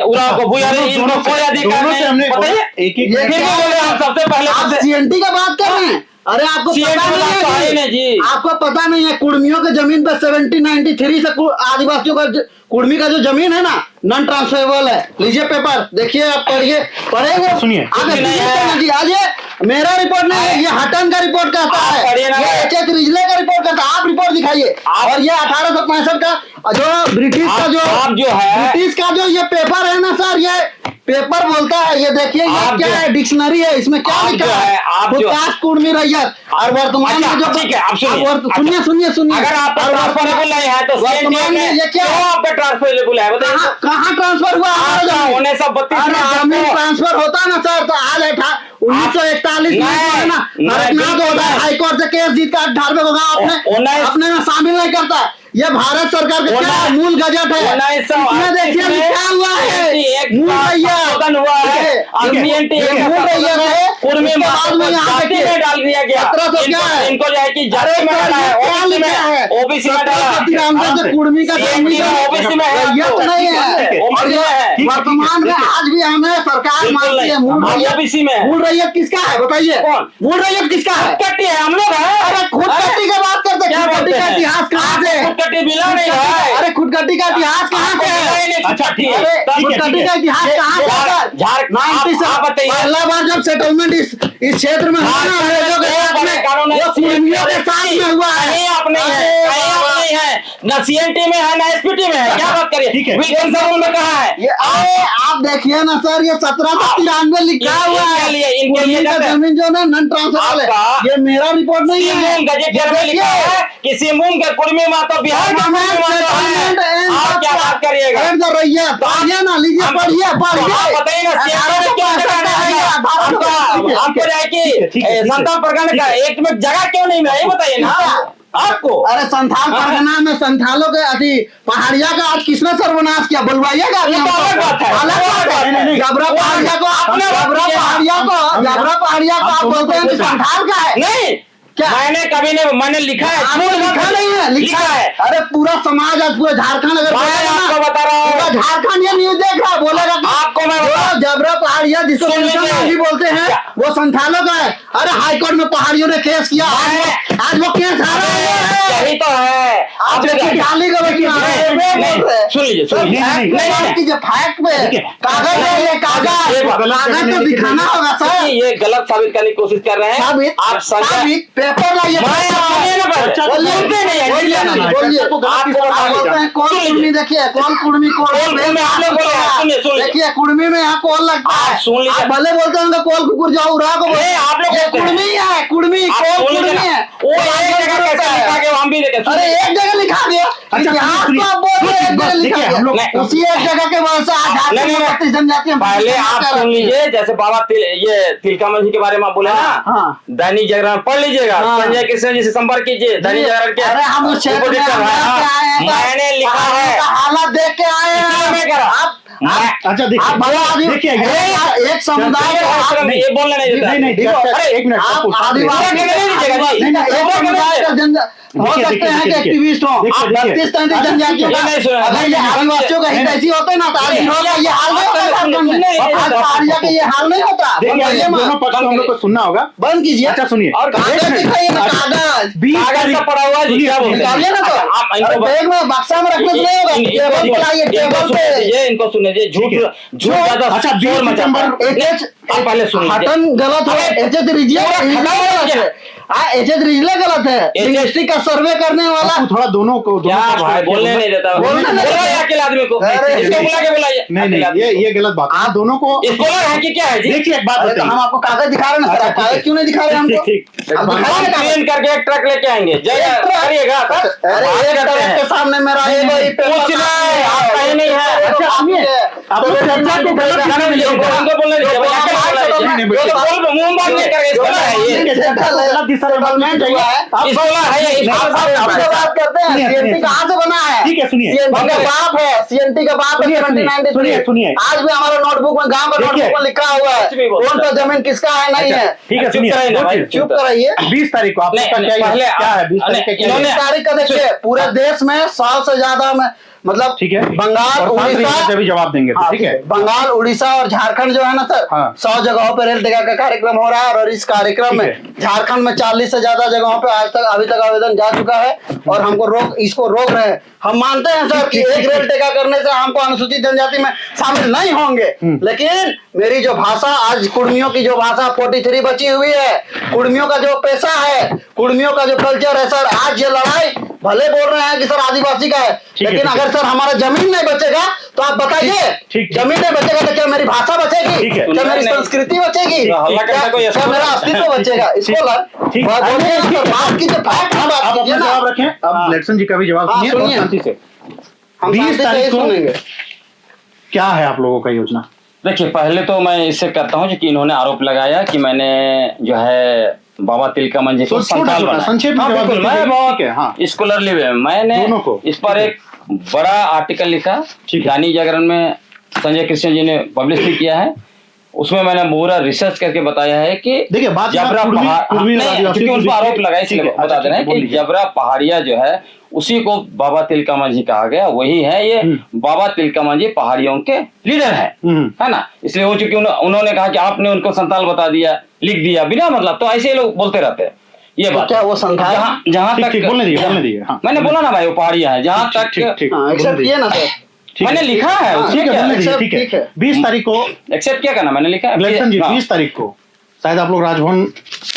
उराव को भूयारी, इनको कोई अधिकार दोनों से हमने नहीं। बताइए एक एक फिर भी बोल रहे हैं हम सबसे पहले आप सबसे- सीएनटी का बात कर रहे हैं? अरे आपको CNT पता का बात तो है नहीं नहीं है जी। जी, आपको पता नहीं है कुर्मियों के जमीन पे 1793 से आदिवासियों का कुर्मी का जो जमीन है ना, नॉन ट्रांसफरेबल है। लीजिए पेपर देखिए, आप पढ़ेंगे सुनिए। आगे नहीं है। जी, आज मेरा रिपोर्ट नहीं है, ये हटन का रिपोर्ट कहता आप है, पढ़िए ना। ये एच.एच. रिजले का रिपोर्ट कहता है। आप रिपोर्ट दिखाइए। और ये 1865 का जो ब्रिटिश का आप जो है- ब्रिटिश का जो ये पेपर है ना सर, ये पेपर बोलता है, ये देखिए ये आप क्या जो- है, डिक्शनरी है, इसमें क्या आप लिखा जो है, आप जो- खुदकाश कुर्मी रैयत। और वर्तमान अच्छा, में जो ठीक है, आप सुनिए। सुनिए अगर आपका ट्रांसफरेबल नहीं है तो वर्तमान में ये क्या क्यों है? आपका ट्रांसफरेबल है बताइए। कहाँ ट्रांसफर हुआ हमारा आपका जमीन? 1932 अरे में जमीन आपको- ट्रांसफर होता ना सर, तो आज 1941 में जो है ना, नरकनाथ होता है, हाईकोर्ट से केस जीत का 18वें होगा, अपने में शामिल नहीं करता। ये भारत सरकार का क्या है? मूल गजट है, इसमें देखिए लिखा हुआ है मूल रैयत हुआ है। मूल रैयत है। उसके बाद में यहाँ देखिए डाल दिया गया। 1700 क्या है? इनको जो है कि जाति अरे में सर, डाला ये है, क्या ओबीसी लिखा है? में, ओबीसी में डाला है। 1793 से कुर्मी का CNT में ओबीसी में है रैयत आपको। नहीं है। और ये ठीक है, वर्तमान में आज भी हमें सरकार बिल्कुल मानती है नहीं। मूल हम रैयत। ओबीसी में है। मूल रैयत किसका है बताइए? कौन? मूल रैयत किसका है? कट्टी है, हम लोग है। अरे खुदकट्टी की बात करते क्या हैं, खुदकट्टी बोलते का हैं? इतिहास कहाँ से है? खुदकट्टी मिला नहीं है। अरे खुदकट्टी का इतिहास कहाँ से है? अच्छा, ठीक है। अरे ठीक है, खुदकट्टी ठीक का है। इतिहास कहाँ से है? आप बताइए। पहला बार जब सेटलमेंट इस क्षेत्र में हुआ ना, अंग्रेजों के साथ में, वो कुर्मियों के साथ में हुआ है। कहीं आप नहीं है, कहीं आप नहीं है, न सीएनटी में है, न एसपीटी में है। क्या बात करिए? ठीक है। विल्सन समूह में कहा है। ये अरे आप देखिए ना सर, ये 1793 लिखा हुआ है। इनके लिए कुर्मी का जमीन जो ना नॉन ट्रांसफरेबल है। आपका- ये मेरा रिपोर्ट नहीं है, सिमून गजेटियर में लिखा है कि सिमून के कुर्मी मातो बिहार में कुर्मी मातो है। आप क्या बात करिएगा? पढ़िए ना, लीजिए पढ़िए आप बताइए ना सीएनटी में क्यों जगह नहीं है? आपको जो है कि संताल परगना का एक में जगह क्यों नहीं मिला ये बताइए ना आपको। अरे संथाल परगना में संथालों के अति पहाड़िया का आज किसने सर्वनाश किया? बुलवाइएगा। ये तो अलग बात है। अलग बात है। नहीं, नहीं। जबरा पहाड़िया को आपने बात जबरा किया। पहाड़िया को आप बोलते हैं कि संथाल का है? नहीं क्या? मैंने कभी नहीं, मैंने लिखा है। आपने लिखा नहीं है, लिखा है। अरे पूरा समाज आज पूरा झारखंड अगर मैं बोलेगा ना, आपको बता रहा पूरा हूँ। झारखंड ये न्यूज देख रहा है, बोलेगा कि आपको मैं जो जबरा पहाड़िया जिसको सुन लीजिए। तुलसन गांधी बोलते हैं, वो संथालों का है। अरे हाईकोर्ट में पहाड़ियों ने केस किया, आज वो केस हारा है। यही तो है। आप देखिए गाली का बेटी सुन लीजिए, सुन लीजिए। फैक्ट पे कागज है, ये कागज कागज तो दिखाना होगा सर। ये गलत साबित करने की कोशिश कर रहे हैं। आप संजय पेपर लाइए। बोलते हैं कौन कुर्मी, देखिए कौन कुर्मी देखिए कुर्मी में यहाँ कौन लगता है? आप भले बोलते होंगे कौन कुकुर जाओ उड़ा को आप लोग ये कुर्मी है, कुर्मी कौन कुर्मी है? हम भी देखें। अरे एक जगह लिखा गया, इतिहास को आप बोल रहे हैं एक जगह लिखा गया, उसी एक जगह के वजह से आज झारखंड जनजाति हम पहले आप सुन लीजिए, जैसे बाबा ये तिलकामल जी के बारे में आप बोले ना, दैनिक जागरण पढ़ लीजिएगा, संजय कृष्ण जी से संपर्क कीजिए। दैनिक जागरण के अरे हम उस क्षेत्र में मैंने लिखा है, हालत देख के आए हैं। अच्छा देखिए एक समुदाय ये बोलने नहीं देता। अरे एक मिनट आप आदिवासी हो सकते हैं कि एक्टिविस्ट हो, 32-33 जनजातियों का, अगर ये आदिवासियों का हित ऐसी होते ना तो आज ये हाल नहीं होता झारखंड में। आज पहाड़िया का ये हाल नहीं होता। देखिए दोनों पक्ष को हम लोग को सुनना होगा। बंद कीजिए। अच्छा सुनिए, और कागज दिखाइए ना, कागज 20 कागज तारीख का पड़ा हुआ है, क्या बोलते हैं? निकालिए ना तो। आप इनको बैग में बक्सा में रखने से नहीं होगा। टेबल पे आइए, टेबल पे। इनको सुनने दीजिए, झूठ ज्यादा अच्छा, 20 शोर मचाता सितंबर है। आप पहले सुनिए। हटन गलत है, एचएच रिजले गलत है। एचएच रिजले गलत है। लिंग्विस्टिक का सर्वे करने वाला आपको थोड़ा दोनों को क्या भाई बोलने नहीं देता, बोलने नहीं देता। बोला अकेले आदमी को, अरे, इसको बुला के बुलाइए। नहीं ये गलत बात। आप दोनों को स्कॉलर है कि क्या है जी? देखिए एक बात अरे तो हम बताइए। आपको कागज दिखा रहे हैं ना, कागज क्यों नहीं दिखा रहे हमको? ठीक अब दिखाइए हम ना कागज। क्लीन करके एक ट्रक लेके आएंगे, जय करिएगा। अरे एक ट्रक के सामने मेरा ये वही पेपर कुछ नहीं, आप कहीं नहीं है। अच्छा सुनिए, आप लोग चर्चा को गलत दिशा में ले जा रहे हैं। उनको बोलने दीजिए, भाई, अकेले बोला नहीं, दीजिए। नहीं, बोल मुंह बांध के करके स्कॉलर है ये। गलत दिशा में मत ले जाइए। आप स्कॉलर है ये, आपसे बात करते हैं। सुनिए, सीएनटी कहाँ से बना है? ठीक है, सुनिए। सीएनटी का बाप है, सीएनटी का बाप है। सुनिए, 1793। सुनिए। आज भी हमारे नोटबुक में, गांव का देखिए। नोटबुक में लिखा हुआ है कुछ भी बोलता कौन सा जमीन किसका है, नहीं है। ठीक है, चुप सुनिए, कराइए ना भाई। चुप कराइए। 20 तारीख को आपका नहीं, क्या पहले क्या है? 20 तारीख नहीं, क्या इन्होंने- है? 20 तारीख का देखिए, पूरे देश में 100 से ज्यादा में मतलब ठीक है, बंगाल, और 5 तारीख उड़ीसा, से भी जवाब देंगे तो ठीक है। बंगाल, उड़ीसा और झारखंड जो है ना सर, हाँ। 100 जगहों पर रेल टेका का कार्यक्रम हो रहा है। और इस कार्यक्रम में ठीक झारखंड में 40 से ज्यादा जगहों पे आज तक अभी तक आवेदन जा चुका है और हमको इसको रोक रहे हैं। हम मानते हैं सर कि एक रेल टेका करने से हमको अनुसूचित जनजाति में शामिल नहीं होंगे, लेकिन मेरी जो भाषा, आज कुड़मियों की जो भाषा 43 बची हुई है, कुड़मियों का जो पेशा है, कुड़मियों का जो कल्चर है सर, आज ये लड़ाई भले बोल रहे हैं कि सर आदिवासी का है, लेकिन अगर सर हमारा जमीन नहीं बचेगा तो आप बताइए, ठीक। जमीन नहीं बचेगा तो क्या मेरी भाषा बचेगी? ठीक है। क्या मेरी संस्कृति बचेगी? हल्ला करने को ये क्या मेरा अस्तित्व बचेगा? इसको ठीक। बात कीजिए, फैक्ट की बात आप कीजिए अपना ना। जवाब रखें। अब इलेक्शन जी का भी जवाब हाँ, सुनिए और सुनिए। शांति से। हम 20 शांति से तारीख ही को सुनेंगे। क्या है आप लोगों का योजना? देखिए, पहले तो मैं इससे करता हूँ कि इन्होंने आरोप लगाया कि मैंने जो है बाबा तिलकामन जी को संताल बनाया। संक्षेप में हाँ, जवाब बिल्कुल, दीजिए। मैं बहुत ठीक है, हाँ। स्कॉलरली वे में मैंने दोनों को। इस पर एक बड़ा आर्टिकल लिखा, ठीक है। दैनिक जागरण में संजय कृष्ण जी ने पब्लिश भी किया है। उसमें मैंने पूरा रिसर्च करके बताया है कि देखिए, बात जबरा कुर्मी- पहाड़, कुर्मी नहीं, आदिवासी क्योंकि उन पर आरोप लगा, इसलिए ठीक है, बता दे रहे हैं बोल कि लीजिए। जबरा पहाड़िया जो है उसी को बाबा तिलकामन जी कहा गया, वही है ये। बाबा तिलकामन जी पहाड़ियों के लीडर है ना। इसलिए वो चूंकि उन्होंने कहा कि आपने उनको संताल बता दिया, लिख दिया बिना मतलब, तो ऐसे ही लोग बोलते रहते हैं। ये बात क्या वो संताल? जहाँ ठीक, तक ठीक, बोलने दीजिए, हाँ। मैंने बोला ना भाई, वो पहाड़िया है जहाँ तक हाँ, एक्सेप्ट किए ना सर। मैंने लिखा है, हाँ, उसमें ठीक है, क्या बोलने है? दीजिए, ठीक ठीक है। है। 20 तारीख को एक्सेप्ट क्या करना, मैंने लिखा है। इलेक्शन जी, हाँ। 20 तारीख को शायद आप लोग राजभवन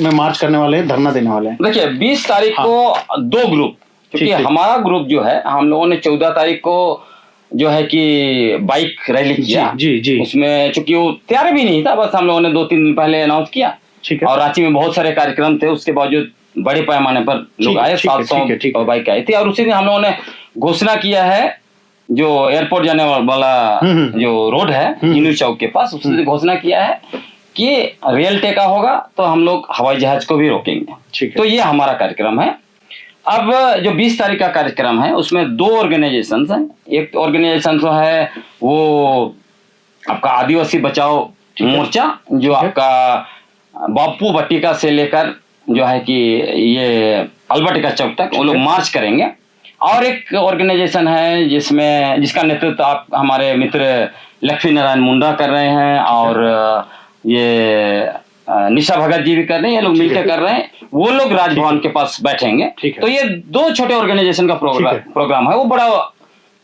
में मार्च करने वाले हैं, धरना देने वाले हैं। देखिए, 20 तारीख को 2 ग्रुप, क्योंकि ठीक। हमारा ग्रुप जो है, हम लोगों ने 14 तारीख को जो है कि बाइक रैली किया। जी। उसमें चूंकि वो तैयार भी नहीं था, बस हम लोगों ने 2-3 दिन पहले अनाउंस किया। ठीक है। और रांची में बहुत सारे कार्यक्रम थे, उसके बावजूद बड़े पैमाने पर लोग आए, 700 बाइक आई थी। और उसी दिन हम लोगों ने घोषणा किया है, जो एयरपोर्ट जाने वाला जो रोड है इंदू चौक के पास, उसने घोषणा किया है कि रेल टेका होगा तो हम लोग हवाई जहाज को भी रोकेंगे। तो ये हमारा कार्यक्रम है। अब जो 20 तारीख का कार्यक्रम है उसमें 2 ऑर्गेनाइजेशन हैं। एक ऑर्गेनाइजेशन तो है वो आपका आदिवासी बचाओ मोर्चा, जो आपका बापू बट्टिका से लेकर जो है कि ये अल्बर्टिका चौक तक वो लोग मार्च करेंगे। और एक ऑर्गेनाइजेशन है जिसका नेतृत्व आप हमारे मित्र लक्ष्मी नारायण मुंडा कर रहे हैं, और ये निशा भगत जी भी कर रहे हैं, ये लोग मिलकर कर रहे हैं। वो लोग राजभवन के पास बैठेंगे। तो ये 2 छोटे ऑर्गेनाइजेशन का प्रोग्राम है। वो बड़ा,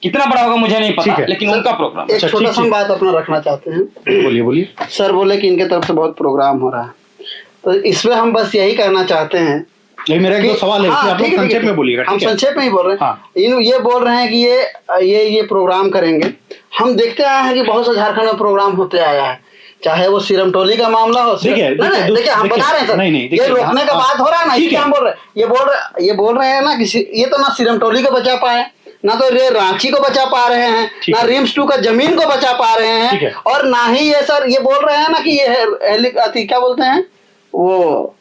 कितना बड़ा होगा मुझे नहीं पता, लेकिन उनका प्रोग्राम। एक छोटा सा बात अपना रखना चाहते हैं। बोलिए। सर बोले कि इनके तरफ से बहुत प्रोग्राम हो रहा है, तो इसमें हम बस यही कहना चाहते हैं। मेरा एक सवाल है, आप लोग संक्षेप में बोलिएगा। हम संक्षेप में ही बोल रहे हैं। हाँ। ये बोल रहे हैं कि ये प्रोग्राम करेंगे। हम देखते आए हैं कि बहुत से झारखंड में प्रोग्राम होते आया है, चाहे वो सिरमटोली का मामला हो। देखिए हम बता रहे हैं सर, ये रोकने का बात हो रहा है ना, इसलिए हम बोल रहे हैं। ये बोल रहे हैं ना कि ये तो ना सिरमटोली को बचा पाए, ना तो ये रांची को बचा पा रहे हैं, ना रिम्स 2 का जमीन को बचा पा रहे हैं, और ना ही ये सर ये बोल रहे हैं ना कि ये क्या बोलते हैं वो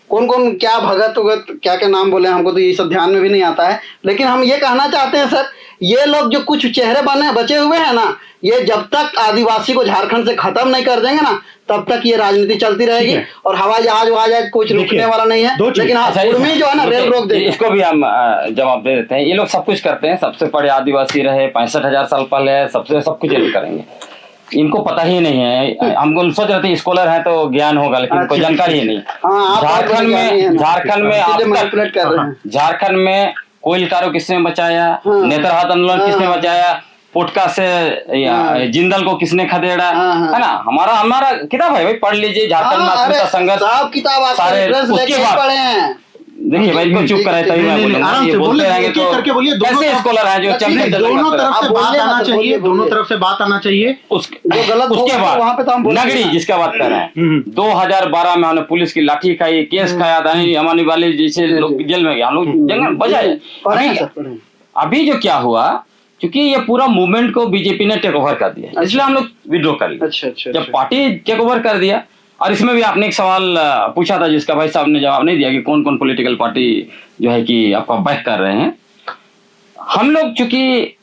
कौन क्या भगत उगत क्या नाम बोले, हमको तो ये सब ध्यान में भी नहीं आता है। लेकिन हम ये कहना चाहते हैं सर, ये लोग जो कुछ चेहरे बचे हुए हैं ना, ये जब तक आदिवासी को झारखंड से खत्म नहीं कर देंगे ना, तब तक ये राजनीति चलती रहेगी। और हवाई जहाज कुछ रुकने वाला नहीं है। लेकिन कुर्मी जो है ना, रेल रोक देंगे। इसको भी हम जवाब दे देते हैं। ये लोग सब कुछ करते हैं, सबसे बड़े आदिवासी रहे 65,000 साल पहले, सबसे सब कुछ ये करेंगे। इनको पता ही नहीं है। हमको सोच रहे थे स्कॉलर है तो ज्ञान होगा, लेकिन इनको जानकारी ही नहीं। झारखंड में कोयल कारो किसने बचाया, नेतरहाट आंदोलन किसने बचाया, पोटका से जिंदल को किसने खदेड़ा, है ना। हमारा किताब है भाई, पढ़ लीजिए। झारखंड में संघर्ष सारे उसके बाद देखिए भाई, इनको चुप कराए तभी मैं बोलूंगा। ये बोलते रहेंगे तो कैसे स्कॉलर है जो चलते दोनों तरफ से बात आना चाहिए, दोनों तरफ से बात आना चाहिए। उसके बाद नगरी जिसका बात कर रहे हैं, 2012 में हमने पुलिस की लाठी खाई, केस खाया, दानी अमानी वाले जैसे लोग जेल में गए, हम लोग जंगल बजाए। अभी जो क्या हुआ, क्योंकि ये पूरा मूवमेंट को बीजेपी ने टेक ओवर कर दिया, इसलिए हम लोग विड्रॉ कर लिया। जब पार्टी टेक ओवर कर दिया, और इसमें भी आपने एक सवाल पूछा था जिसका भाई साहब ने जवाब नहीं दिया कि कौन कौन पॉलिटिकल पार्टी जो है कि आपका बैक कर रहे हैं। हम लोग चूंकि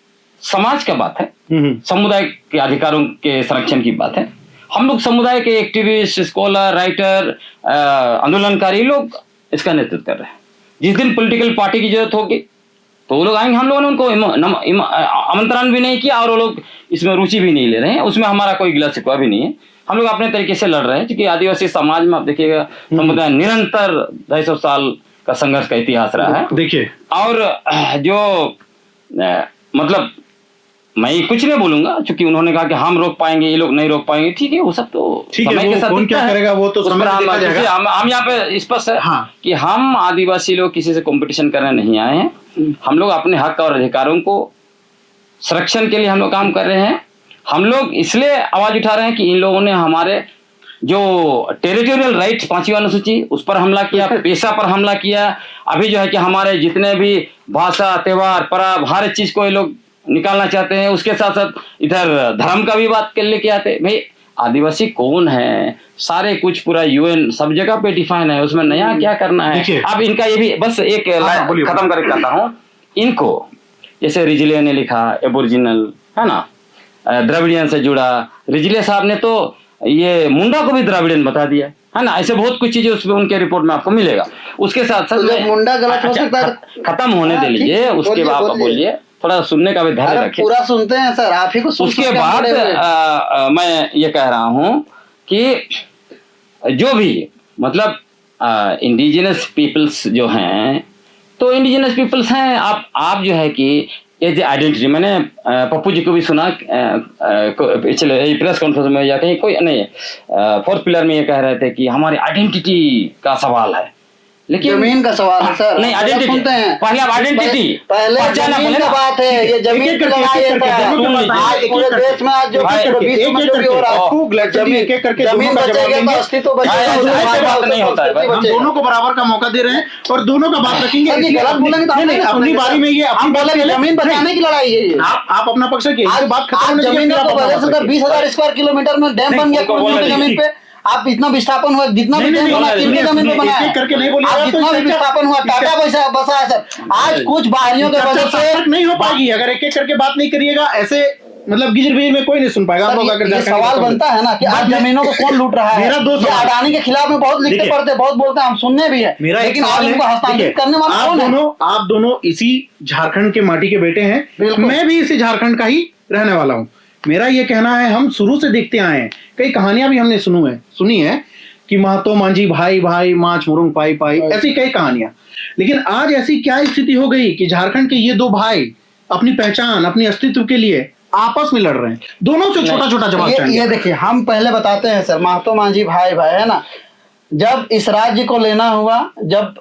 समाज का बात है, समुदाय के अधिकारों के संरक्षण की बात है, हम लोग समुदाय के एक्टिविस्ट, स्कॉलर, राइटर, आंदोलनकारी लोग इसका नेतृत्व कर रहे हैं। जिस दिन पॉलिटिकल पार्टी की जरूरत होगी तो वो लोग आएंगे। हम लोगों ने उनको आमंत्रण भी नहीं किया और वो लोग इसमें रुचि भी नहीं ले रहे हैं। उसमें हमारा कोई गिला शिकवा भी नहीं है। हम लोग अपने तरीके से लड़ रहे हैं, क्योंकि आदिवासी समाज में आप देखिएगा समुदाय निरंतर 250 साल का संघर्ष का इतिहास रहा है। देखिए, और जो मतलब मैं कुछ नहीं बोलूंगा, क्योंकि उन्होंने कहा कि हम रोक पाएंगे, ये लोग नहीं रोक पाएंगे। ठीक है, वो सब तो समय के साथ क्या करेगा वो तो समय देखा जाएगा। हम यहाँ पे स्पष्ट है कि हम आदिवासी लोग किसी से कंपटीशन करने नहीं आए हैं। हम लोग अपने हक और अधिकारों को संरक्षण के लिए हम लोग काम कर रहे हैं। हम लोग इसलिए आवाज उठा रहे हैं कि इन लोगों ने हमारे जो टेरिटोरियल राइट 5वीं अनुसूची उस पर हमला किया, पेशा पर हमला किया। अभी जो है कि हमारे जितने भी भाषा, त्योहार, पर्व, हर चीज को ये लोग निकालना चाहते हैं। उसके साथ साथ इधर धर्म का भी बात कर लेके आते हैं। भाई आदिवासी कौन है, सारे कुछ पूरा यूएन सब जगह पे डिफाइन है, उसमें नया क्या करना है। अब इनका ये भी बस एक खत्म करके कहता हूँ, इनको जैसे रिजिलिया ने लिखा एबोरिजिनल, है ना, द्रविडियन से जुड़ा। रिजिलिया साहब ने तो ये मुंडा को भी द्रविडियन बता दिया, है ना। ऐसे बहुत कुछ चीजें उसमें उनके रिपोर्ट में आपको मिलेगा। उसके साथ साथ मुंडा गलत हो सकता है, खत्म होने दे लीजिए, उसके बाद आप बोलिए, थोड़ा सुनने का भी धैर्य रखिए। पूरा सुनते हैं सर, आप ही को उसके बाद मैं ये कह रहा हूँ कि जो भी मतलब इंडिजिनस पीपल्स जो हैं, तो इंडिजिनस पीपल्स हैं। आप जो है कि एज आइडेंटिटी, मैंने पप्पू जी को भी सुना पिछले प्रेस कॉन्फ्रेंस में या कहीं कोई नहीं, 4th पिलर में ये कह रहे थे कि हमारी आइडेंटिटी का सवाल है, लेकिन जमीन का सवाल है सर। नहीं, आइडेंटिटी सुनते हैं, पहले आप आइडेंटिटी, पहले जमीन का बात है। ये जमीन की लड़ाई है पूरे देश में। आज जो भी हो रहा है, जमीन बचेगी तो अस्तित्व बचेगा। नहीं होता है, हम दोनों को बराबर का मौका दे रहे हैं और दोनों का बात रखेंगे। गलत बोलेंगे तो अपनी बारी में ये हम बोले जमीन बचाने की लड़ाई है। आप अपना पक्ष रखिए, बात खत्म। जमीन को वजह से 20,000 स्क्वायर किलोमीटर में डैम बन गया जमीन पे। आप इतना विस्थापन हुआ, जितना भी डैम बना कितनी जमीन पे बना है, करके नहीं बोलिए। जितना भी विस्थापन हुआ टाटा पैसा बसा है सर। आज कुछ बाहरियों के वजह से नहीं हो पाएगी। अगर एक एक करके बात नहीं करिएगा, ऐसे मतलब गिजर बिजर में कोई नहीं सुन पाएगा। ये सवाल बनता है ना कि आज जमीनों को कौन लूट रहा है। मेरा दोस्त अडानी के खिलाफ में बहुत लिखते पढ़ते, बहुत बोलते हैं, हम सुनने भी है, लेकिन आज उनको हस्तांतरित करने वाला कौन है? आप दोनों इसी झारखंड के माटी के बेटे हैं, मैं भी इसी झारखंड का ही रहने वाला हूँ। मेरा ये कहना है, हम शुरू से देखते आए हैं, कई कहानियां भी हमने सुनी है कि महतो मांझी भाई भाई माछ मुरुंग पाई पाई, ऐसी कई कहानियां। लेकिन आज ऐसी क्या स्थिति हो गई कि झारखंड के ये दो भाई अपनी पहचान, अपनी अस्तित्व के लिए आपस में लड़ रहे हैं। दोनों से छोटा छोटा जवाब चाहिए। ये देखिए, हम पहले बताते हैं सर, महतो मांझी भाई भाई, है ना। जब इस राज्य को लेना हुआ, जब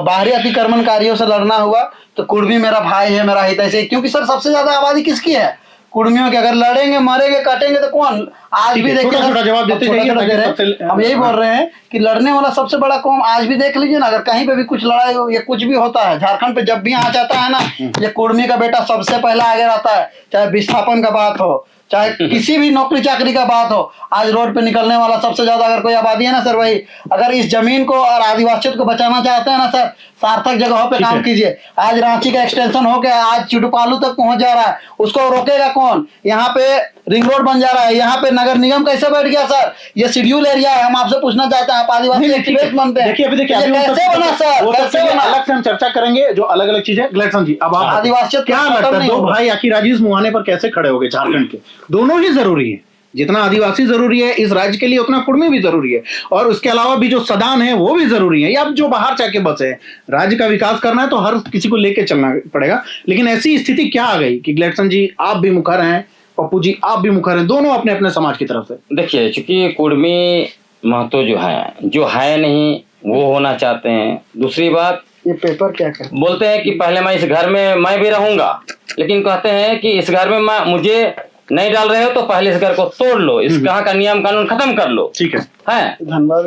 बाहरी अतिक्रमणकारियों से लड़ना हुआ, तो कुर्मी मेरा भाई है, मेरा हित ऐसे, क्योंकि सर सबसे ज्यादा आबादी किसकी है? कुर्मियों के। अगर लड़ेंगे, मरेंगे, काटेंगे तो कौन? आज भी देखिए, जवाब देते जाइए। हम यही बोल रहे हैं कि लड़ने वाला सबसे बड़ा कौम आज भी देख लीजिए ना। अगर कहीं पे भी कुछ लड़ाई हो या कुछ भी होता है, झारखंड पे जब भी आ जाता है ना, ये कुर्मी का बेटा सबसे पहले आगे रहता है। चाहे विस्थापन का बात हो, चाहे किसी भी नौकरी चाकरी का बात हो, आज रोड पे निकलने वाला सबसे ज्यादा अगर कोई आबादी है ना सर, वही। अगर इस जमीन को और आदिवासियों को बचाना चाहते हैं ना सर, सार्थक जगहों पे काम कीजिए। आज रांची का एक्सटेंशन हो गया, आज चिटुपालू तक पहुंच जा रहा है, उसको रोकेगा कौन? यहाँ पे रिंग रोड बन जा रहा है, यहाँ पे नगर निगम कैसे बैठ गया सर? ये शेड्यूल एरिया है। हम आपसे पूछना चाहते हैं, आप आदिवासी एक्टिविस्ट बनते हैं, देखिए कैसे बना सर? कैसे बना? अलग से हम चर्चा करेंगे, जो अलग अलग चीजें। ग्लेडसन जी, अब आप आदिवासी क्या लगता है, दो भाई आखिर राजीव मुहाने पर कैसे खड़े हो गए झारखंड के? दोनों ही जरूरी है, जितना आदिवासी जरूरी है इस राज्य के लिए उतना कुर्मी भी जरूरी है, और उसके अलावा भी जो सदान है वो भी जरूरी है। या अब जो बाहर जाके बसे हैं, राज्य का विकास करना है तो हर किसी को लेके चलना पड़ेगा। लेकिन ऐसी स्थिति क्या आ गई कि ग्लेडसन जी आप भी मुखर हैं, पप्पू जी आप भी मुखर हैं, दोनों अपने अपने समाज की तरफ से। देखिए, चूंकि कुर्मी महतो जो है नहीं वो होना चाहते हैं। दूसरी बात, ये पेपर क्या कर बोलते हैं कि पहले मैं इस घर में मैं भी रहूंगा, लेकिन कहते हैं कि इस घर में मुझे नहीं डाल रहे हो तो पहले इस घर को तोड़ लो, इस यहाँ का नियम कानून खत्म कर लो। ठीक है, है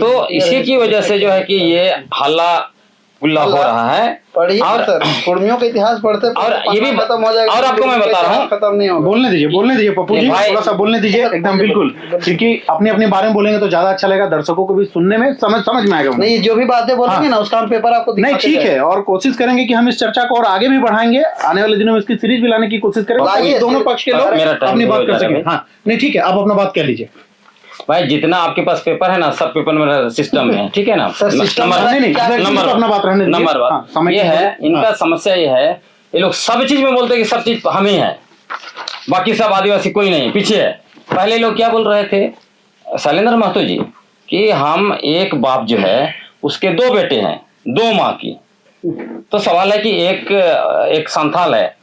तो इसी की वजह से जो है कि ये हल्ला गुल्ला हो रहा है। पढ़िए और सर, कुर्मियों का इतिहास पढ़ते और ये भी खत्म हो जाएगा। और आपको मैं बता रहा हूँ, खत्म नहीं होगा। बोलने दीजिए पप्पू जी, भाई- थोड़ा सा बोलने दीजिए, एकदम बिल्कुल, क्योंकि अपने अपने बारे में बोलेंगे तो ज्यादा अच्छा लगेगा, दर्शकों को भी सुनने में समझ में आएगा। नहीं, जो भी बातें बोलेंगे ना उसका हम पेपर आपको नहीं दिखाते ठीक जाएंगे। है, और कोशिश करेंगे कि हम इस चर्चा को और आगे भी बढ़ाएंगे, आने वाले दिनों में इसकी सीरीज भी लाने की कोशिश करेंगे लाइए, ताकि दोनों पक्ष के लोग मेरा टाइम अपनी बात हो कर जा रहा सकें। है। हाँ नहीं ठीक है, आप अपना बात कह लीजिए। भाई जितना आपके पास पेपर है ना, सब पेपर मेरा सिस्टम में है, ठीक है ना। सर, सिस्टम नंबर- नहीं, नहीं, नंबर- नंबर अपना बात रहने दीजिए। नंबर हाँ, समय ये की- है, इनका हाँ। समस्या ये है, ये लोग सब चीज में बोलते हैं कि सब चीज हम ही है, बाकी सब आदिवासी कोई नहीं, पीछे है। पहले लोग क्या बोल रहे थे शैलेंद्र महतो जी कि हम एक बाप जो है उसके 2 बेटे हैं, 2 माँ की। तो सवाल है कि एक संथाल है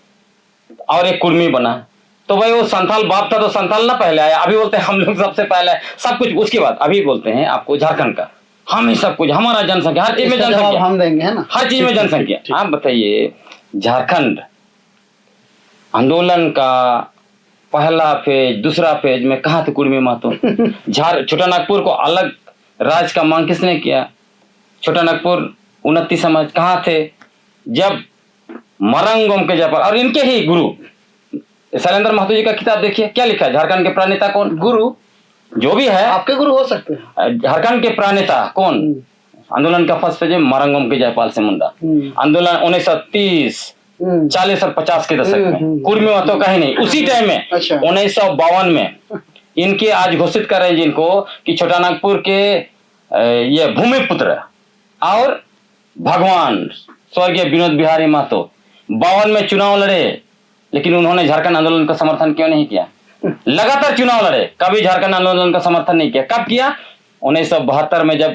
और एक कुर्मी बना, तो भाई वो संथाल बाप था तो संथाल ना पहले आया। अभी बोलते हैं हम लोग सबसे पहले सब कुछ, उसके बाद अभी बोलते हैं आपको झारखंड का हम ही सब कुछ, हमारा जनसंख्या, हर चीज में इसका जवाब जनसंख्या, हम देंगे, है ना। हर चीज में जनसंख्या। आप बताइए, झारखंड आंदोलन का पहला फेज, दूसरा फेज में कहाँ थे कुर्मी महतो? छोटा नागपुर को अलग राज्य का मांग किसने किया? छोटा नागपुर 29 समाज कहाँ थे जब मरंगोम के जयपाल और इनके ही गुरु शैलेंद्र महतो जी का किताब देखिए, क्या लिखा है? झारखंड के प्रणेता कौन? गुरु जो भी है, आपके गुरु हो सकते हैं। झारखंड के प्रणेता कौन? आंदोलन का फर्स्ट पेज है मरंगोम के जयपाल से मुंडा। आंदोलन 1930 40 और 50 के दशक में, कुर्मी महतो का ही नहीं, उसी टाइम में अच्छा। 1952 में इनके आज घोषित कर रहे हैं जिनको कि छोटा नागपुर के ये भूमि पुत्र और भगवान स्वर्गीय विनोद बिहारी महतो 52 में चुनाव लड़े, लेकिन उन्होंने झारखंड आंदोलन का समर्थन क्यों नहीं किया? लगातार चुनाव लड़े, कभी झारखंड आंदोलन का समर्थन नहीं किया। कब किया? 1972 में जब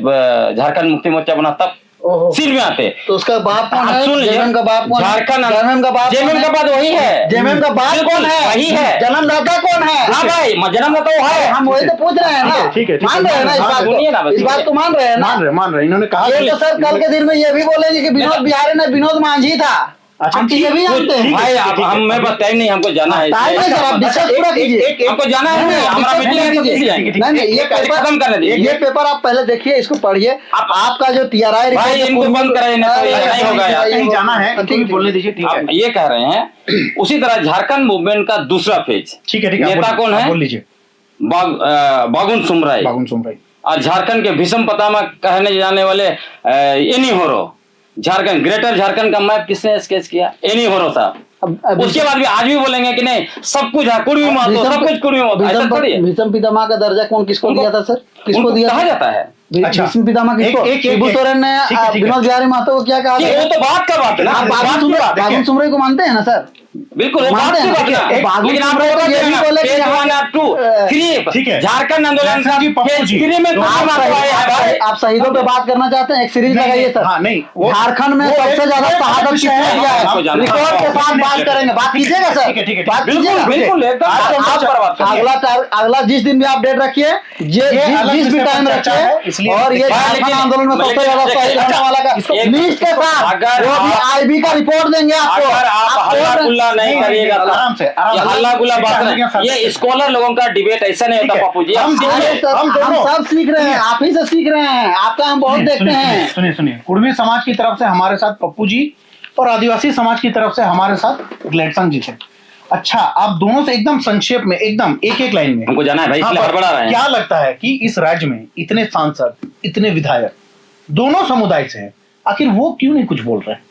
झारखंड मुक्ति मोर्चा बना तब सीट में आते। तो उसका बाप कौन है? सुन लीजिए, जेएमएम का बाप कौन है? झारखंड जेएमएम का बाप जेएमएम का बाप वही है, जेएमएम का बाप कौन है? वही है, जन्मदाता कौन है? हाँ भाई, जन्मदाता वो है। हम वही तो पूछ रहे हैं ना। ठीक है, मान रहे हैं ना इस बात सुनिए ना, को? इस बात को मान रहे हैं ना? मान रहे इन्होंने कहा ये तो सर कल के दिन में ये भी बोलेंगे कि विनोद बिहारी ने विनोद मांझी था। अच्छा, हम तो ये भी जानते हैं। भाई आप मैं बताइए नहीं, हमको जाना है, टाइम है सर, आप डिस्कस पूरा कीजिए। हमको जाना है, नहीं, हमारा डिस्कस मीटिंग पूरा है तो कीजिए। कैसे जाएंगे? नहीं, ये पेपर खत्म करने दीजिए। ये पेपर आप पहले देखिए, इसको पढ़िए। आपका जो TRI रिपोर्ट भाई, इनको बंद कराइए, नहीं तो ये नहीं होगा यार। कहीं जाना है, ठीक ठीक बोलने दीजिए। ठीक है, आप ये कह रहे हैं। उसी तरह झारखंड मूवमेंट का दूसरा फेज, ठीक है, नेता कौन है? बोल लीजिए। बागुन सुमराई। और झारखंड के भीषम पितामह कहने जाने वाले एनी होरो। झारखंड, ग्रेटर झारखंड का मैप किसने स्केच किया? एनी होरो साहब। उसके बाद भी आज भी बोलेंगे कि नहीं सब कुछ है, कुर्मी महतो, सब कुछ कुर्मी महतो, ऐसा थोड़ी है। भीषम पितामह का दर्जा कौन किसको दिया था सर? किसको दिया कहा था? जाता है अच्छा। भीष्म पितामह किसको? शिबू सोरेन ने विनोद बिहारी महतो को क्या कहा? कि वो तो बात का बात है ना, आप बात की बात है। बागुन सुमरे को मानते हैं ना सर? बिल्कुल वो बात मानते की हैं बात ना? है। बागुन लेकिन आप सुमरे को ये भी बोले कि फेज यहाँ 1 और 2 ठीक है। झारखंड आंदोलन का जी, पप्पू फेज जी, 3 में आप शहीदों पे बात करना चाहते हैं? एक सीरीज लगाइए सर। हाँ, नहीं, वो- झारखंड में वो सबसे एक- ज्यादा वो एक शहादत विषय किसने है। दिया है? आपको जानना है। रिकॉर्ड के साथ बात करेंगे, बात कीजिएगा सर। ठीक है, ठीक है, बात बिल्कुल, कीजिएगा। बिल्कुल, एकदम अगला जिस दिन भी आप डेट रखिए, अलग जिस भी विषय टाइम पर चर्चा है, रखिए, इसलिए और ये भाई, झारखंड लेकिन- आंदोलन में सबसे ज्यादा शहीद होने वाला का लिस्ट के साथ अगर वो भी आप- IB का रिपोर्ट देंगे आपको। अगर आप हल्ला गुल्ला नहीं करिएगा तो आराम से ये हल्ला गुल्ला बात नहीं, ये स्कॉलर लोगों का डिबेट ऐसा नहीं ठीक होता है। पप्पू जी। हम आप दोनों- सीखिए। हम दोनों- सब सीख रहे हैं, आप ही से सीख रहे हैं। आपका हम बहुत देखते हैं। सुनिए, कुर्मी समाज की तरफ से हमारे साथ पप्पू जी और आदिवासी समाज की तरफ से हमारे साथ ग्लेडसन जी थे। अच्छा, आप दोनों से एकदम संक्षेप में, एकदम एक लाइन में, हमको जाना है भाई, हाँ, इसलिए हड़बड़ा रहे हैं। क्या लगता है कि इस राज्य में इतने सांसद, इतने विधायक दोनों समुदाय से हैं, आखिर वो क्यों नहीं कुछ बोल रहे हैं?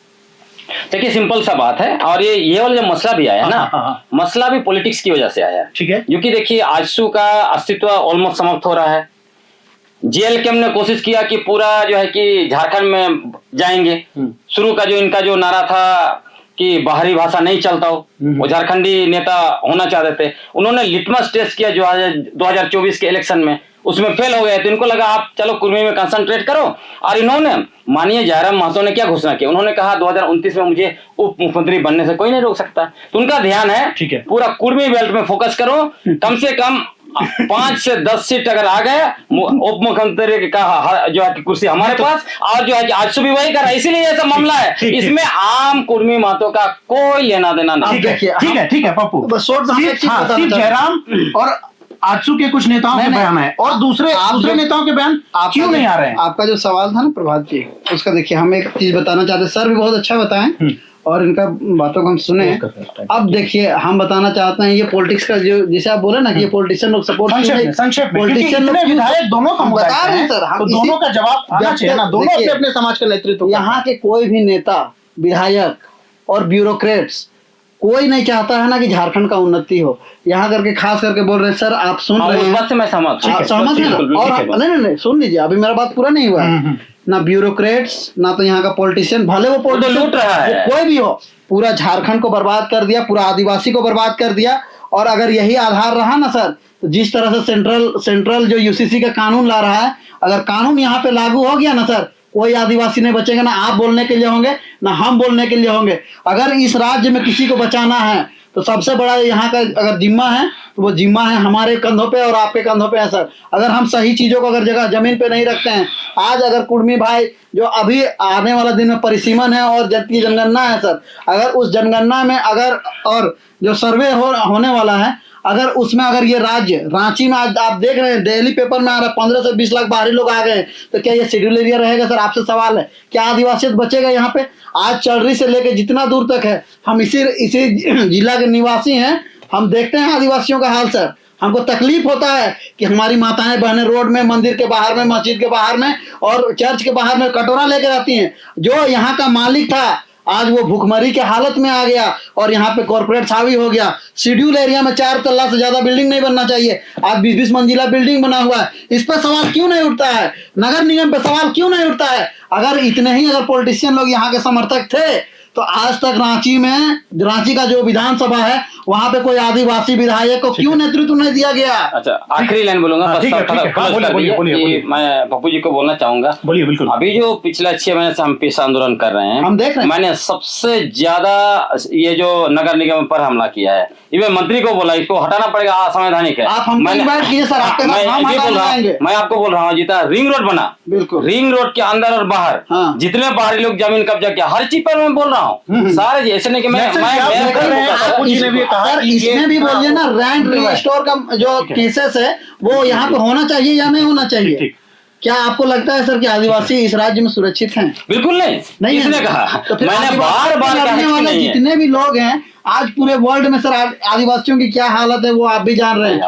देखिए सिंपल सा बात है, और ये वाला जो मसला भी आया ना, हाँ। मसला भी पॉलिटिक्स की वजह से आया है। ठीक है, क्योंकि देखिए आजसू का अस्तित्व ऑलमोस्ट समाप्त हो रहा है। जेएलकेएम ने कोशिश किया कि पूरा जो है कि झारखंड में जाएंगे। शुरू का जो इनका जो नारा था कि बाहरी भाषा नहीं चलता हो, वो झारखंडी नेता होना चाहते थे। उन्होंने लिटमस टेस्ट किया जो 2024 के इलेक्शन में, उसमें फेल हो गए। तो इनको लगा आप चलो कुर्मी में कंसंट्रेट करो। और इन्होंने माननीय जयराम महतो ने क्या घोषणा की, उन्होंने कहा 2029 में मुझे उप मुख्यमंत्री बनने से कोई नहीं रोक सकता। तो उनका ध्यान है पूरा कुर्मी बेल्ट में फोकस करो, कम से कम 5 से 10 सीट अगर आ गए, उप मुख्यमंत्री का जो है कि कुर्सी हमारे पास, और जो है कि आज भी वही कर रहा है। इसीलिए ये सब मामला है, इसमें आम कुर्मी महतो का कोई लेना देना नहीं। ठीक है पप्पू, सिर्फ जयराम और आजसू के कुछ नेताओं के बयान है और दूसरे नेताओं के बयान क्यों नहीं आ रहे हैं? आपका जो सवाल था ना प्रभात जी, उसका देखिए हम एक चीज बताना चाहते हैं। सर भी बहुत अच्छा बताएं और इनका बातों को हम सुने। अब देखिए हम बताना चाहते हैं, ये पॉलिटिक्स का जो जिसे आप बोले ना कि ये पॉलिटिशियन लोग सपोर्ट, पॉलिटिशियन लोग विधायक दोनों का बता रहे हैं सर, हम दोनों का जवाब आना चाहिए ना, दोनों अपने अपने समाज का नेतृत्व। यहाँ के कोई भी नेता, विधायक और ब्यूरोक्रेट्स कोई नहीं चाहता है ना कि झारखंड का उन्नति हो। यहाँ करके खास करके बोल रहे हैं सर, आप सुन रहे हैं, बात से मैं सहमत हूं। और नहीं सुन लीजिए, अभी मेरा बात पूरा नहीं हुआ है। ना ब्यूरोक्रेट्स ना तो यहाँ का पॉलिटिशियन, भले वो पॉलिटिशियन लूट रहा है, कोई भी हो, पूरा झारखंड को बर्बाद कर दिया, पूरा आदिवासी को बर्बाद कर दिया। और अगर यही आधार रहा ना सर, तो जिस तरह से सेंट्रल जो यूसीसी का कानून ला रहा है, अगर कानून यहाँ पे लागू हो गया ना सर, कोई आदिवासी नहीं बचेगा। ना आप बोलने के लिए होंगे ना हम बोलने के लिए होंगे। अगर इस राज्य में किसी को बचाना है तो सबसे बड़ा यहाँ का अगर जिम्मा है तो वो जिम्मा है हमारे कंधों पे और आपके कंधों पे है सर। अगर हम सही चीजों को अगर जगह जमीन पे नहीं रखते हैं, आज अगर कुर्मी भाई जो अभी आने वाला दिन में परिसीमन है और की जनगणना है सर, अगर उस जनगणना में अगर और जो सर्वे होने वाला है, अगर उसमें अगर ये राज्य रांची में आज आप देख रहे हैं डेली पेपर में आ रहा है 15 से 20 लाख बाहरी लोग आ गए, तो क्या ये शेड्यूल एरिया रहेगा सर? आपसे सवाल है, क्या आदिवासियत बचेगा यहाँ पे? आज चर्री से लेके जितना दूर तक है, हम इसी जिला के निवासी हैं, हम देखते हैं आदिवासियों का हाल सर। हमको तकलीफ होता है कि हमारी माताएं बहनें रोड में, मंदिर के बाहर में, मस्जिद के बाहर में और चर्च के बाहर में कटोरा लेकर आती हैं। जो यहाँ का मालिक था आज वो भूखमरी के हालत में आ गया और यहाँ पे कॉर्पोरेट हावी हो गया। शेड्यूल एरिया में 4 तल्ला से ज्यादा बिल्डिंग नहीं बनना चाहिए, आज 20-20 मंजिला बिल्डिंग बना हुआ है। इस पर सवाल क्यों नहीं उठता है? नगर निगम पे सवाल क्यों नहीं उठता है? अगर इतने ही अगर पॉलिटिशियन लोग यहाँ के समर्थक थे तो आज तक रांची का जो विधानसभा है वहां पे कोई आदिवासी विधायक को क्यों नेतृत्व नहीं दिया गया? अच्छा, आखिरी लाइन बोलूंगा, मैं पप्पू जी को बोलना चाहूंगा। बोलिए। बिल्कुल। अभी जो पिछले 6 महीने से हम पेश आंदोलन कर रहे हैं, हम देख रहे हैं, मैंने सबसे ज्यादा ये जो नगर निगम पर हमला किया है, ये मंत्री को बोला इसको हटाना पड़ेगा, असंवैधानिक है। मैं आपको बोल रहा हूँ जितना रिंग रोड बना, बिल्कुल रिंग रोड के अंदर और बाहर जितने बाहरी लोग जमीन कब्जा किया, हर चीज पर मैं बोल रहा हूँ सारे। ऐसे नहीं कि मैं इसमें भी बोलिए ना, रैंट रिस्टोर का जो केसेस है वो यहाँ पे होना चाहिए या नहीं होना चाहिए? क्या आपको लगता है सर कि आदिवासी इस राज्य में सुरक्षित हैं? बिल्कुल नहीं किसने कहा? तो मैंने बार करने वाले जितने भी लोग हैं आज पूरे वर्ल्ड में सर, आदिवासियों की क्या हालत है वो आप भी जान रहे हैं।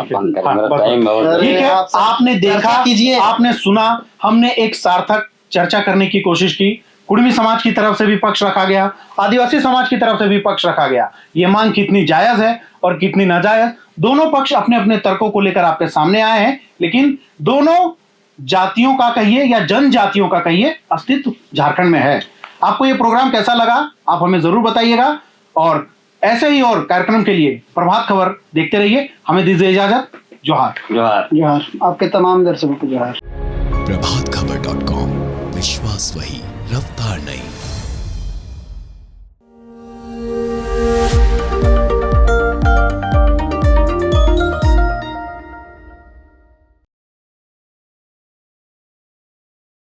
ठीक है, आपने देखा, कीजिए, आपने सुना, हमने एक सार्थक चर्चा करने की कोशिश की। कुर्मी समाज की तरफ से भी पक्ष रखा गया, आदिवासी समाज की तरफ से भी पक्ष रखा गया। ये मांग कितनी जायज है और कितनी नाजायज, दोनों पक्ष अपने अपने तर्कों को लेकर आपके सामने आए हैं। लेकिन दोनों जातियों का कहिए या जनजातियों का कहिए, अस्तित्व झारखंड में है। आपको ये प्रोग्राम कैसा लगा आप हमें जरूर बताइएगा, और ऐसे ही और कार्यक्रम के लिए प्रभात खबर देखते रहिए। हमें दीजिए इजाजत। जोहार। जोहार। जोहार आपके तमाम दर्शकों को जोहार। प्रभातखबर.com, विश्वास वही, रफ्तार नहीं।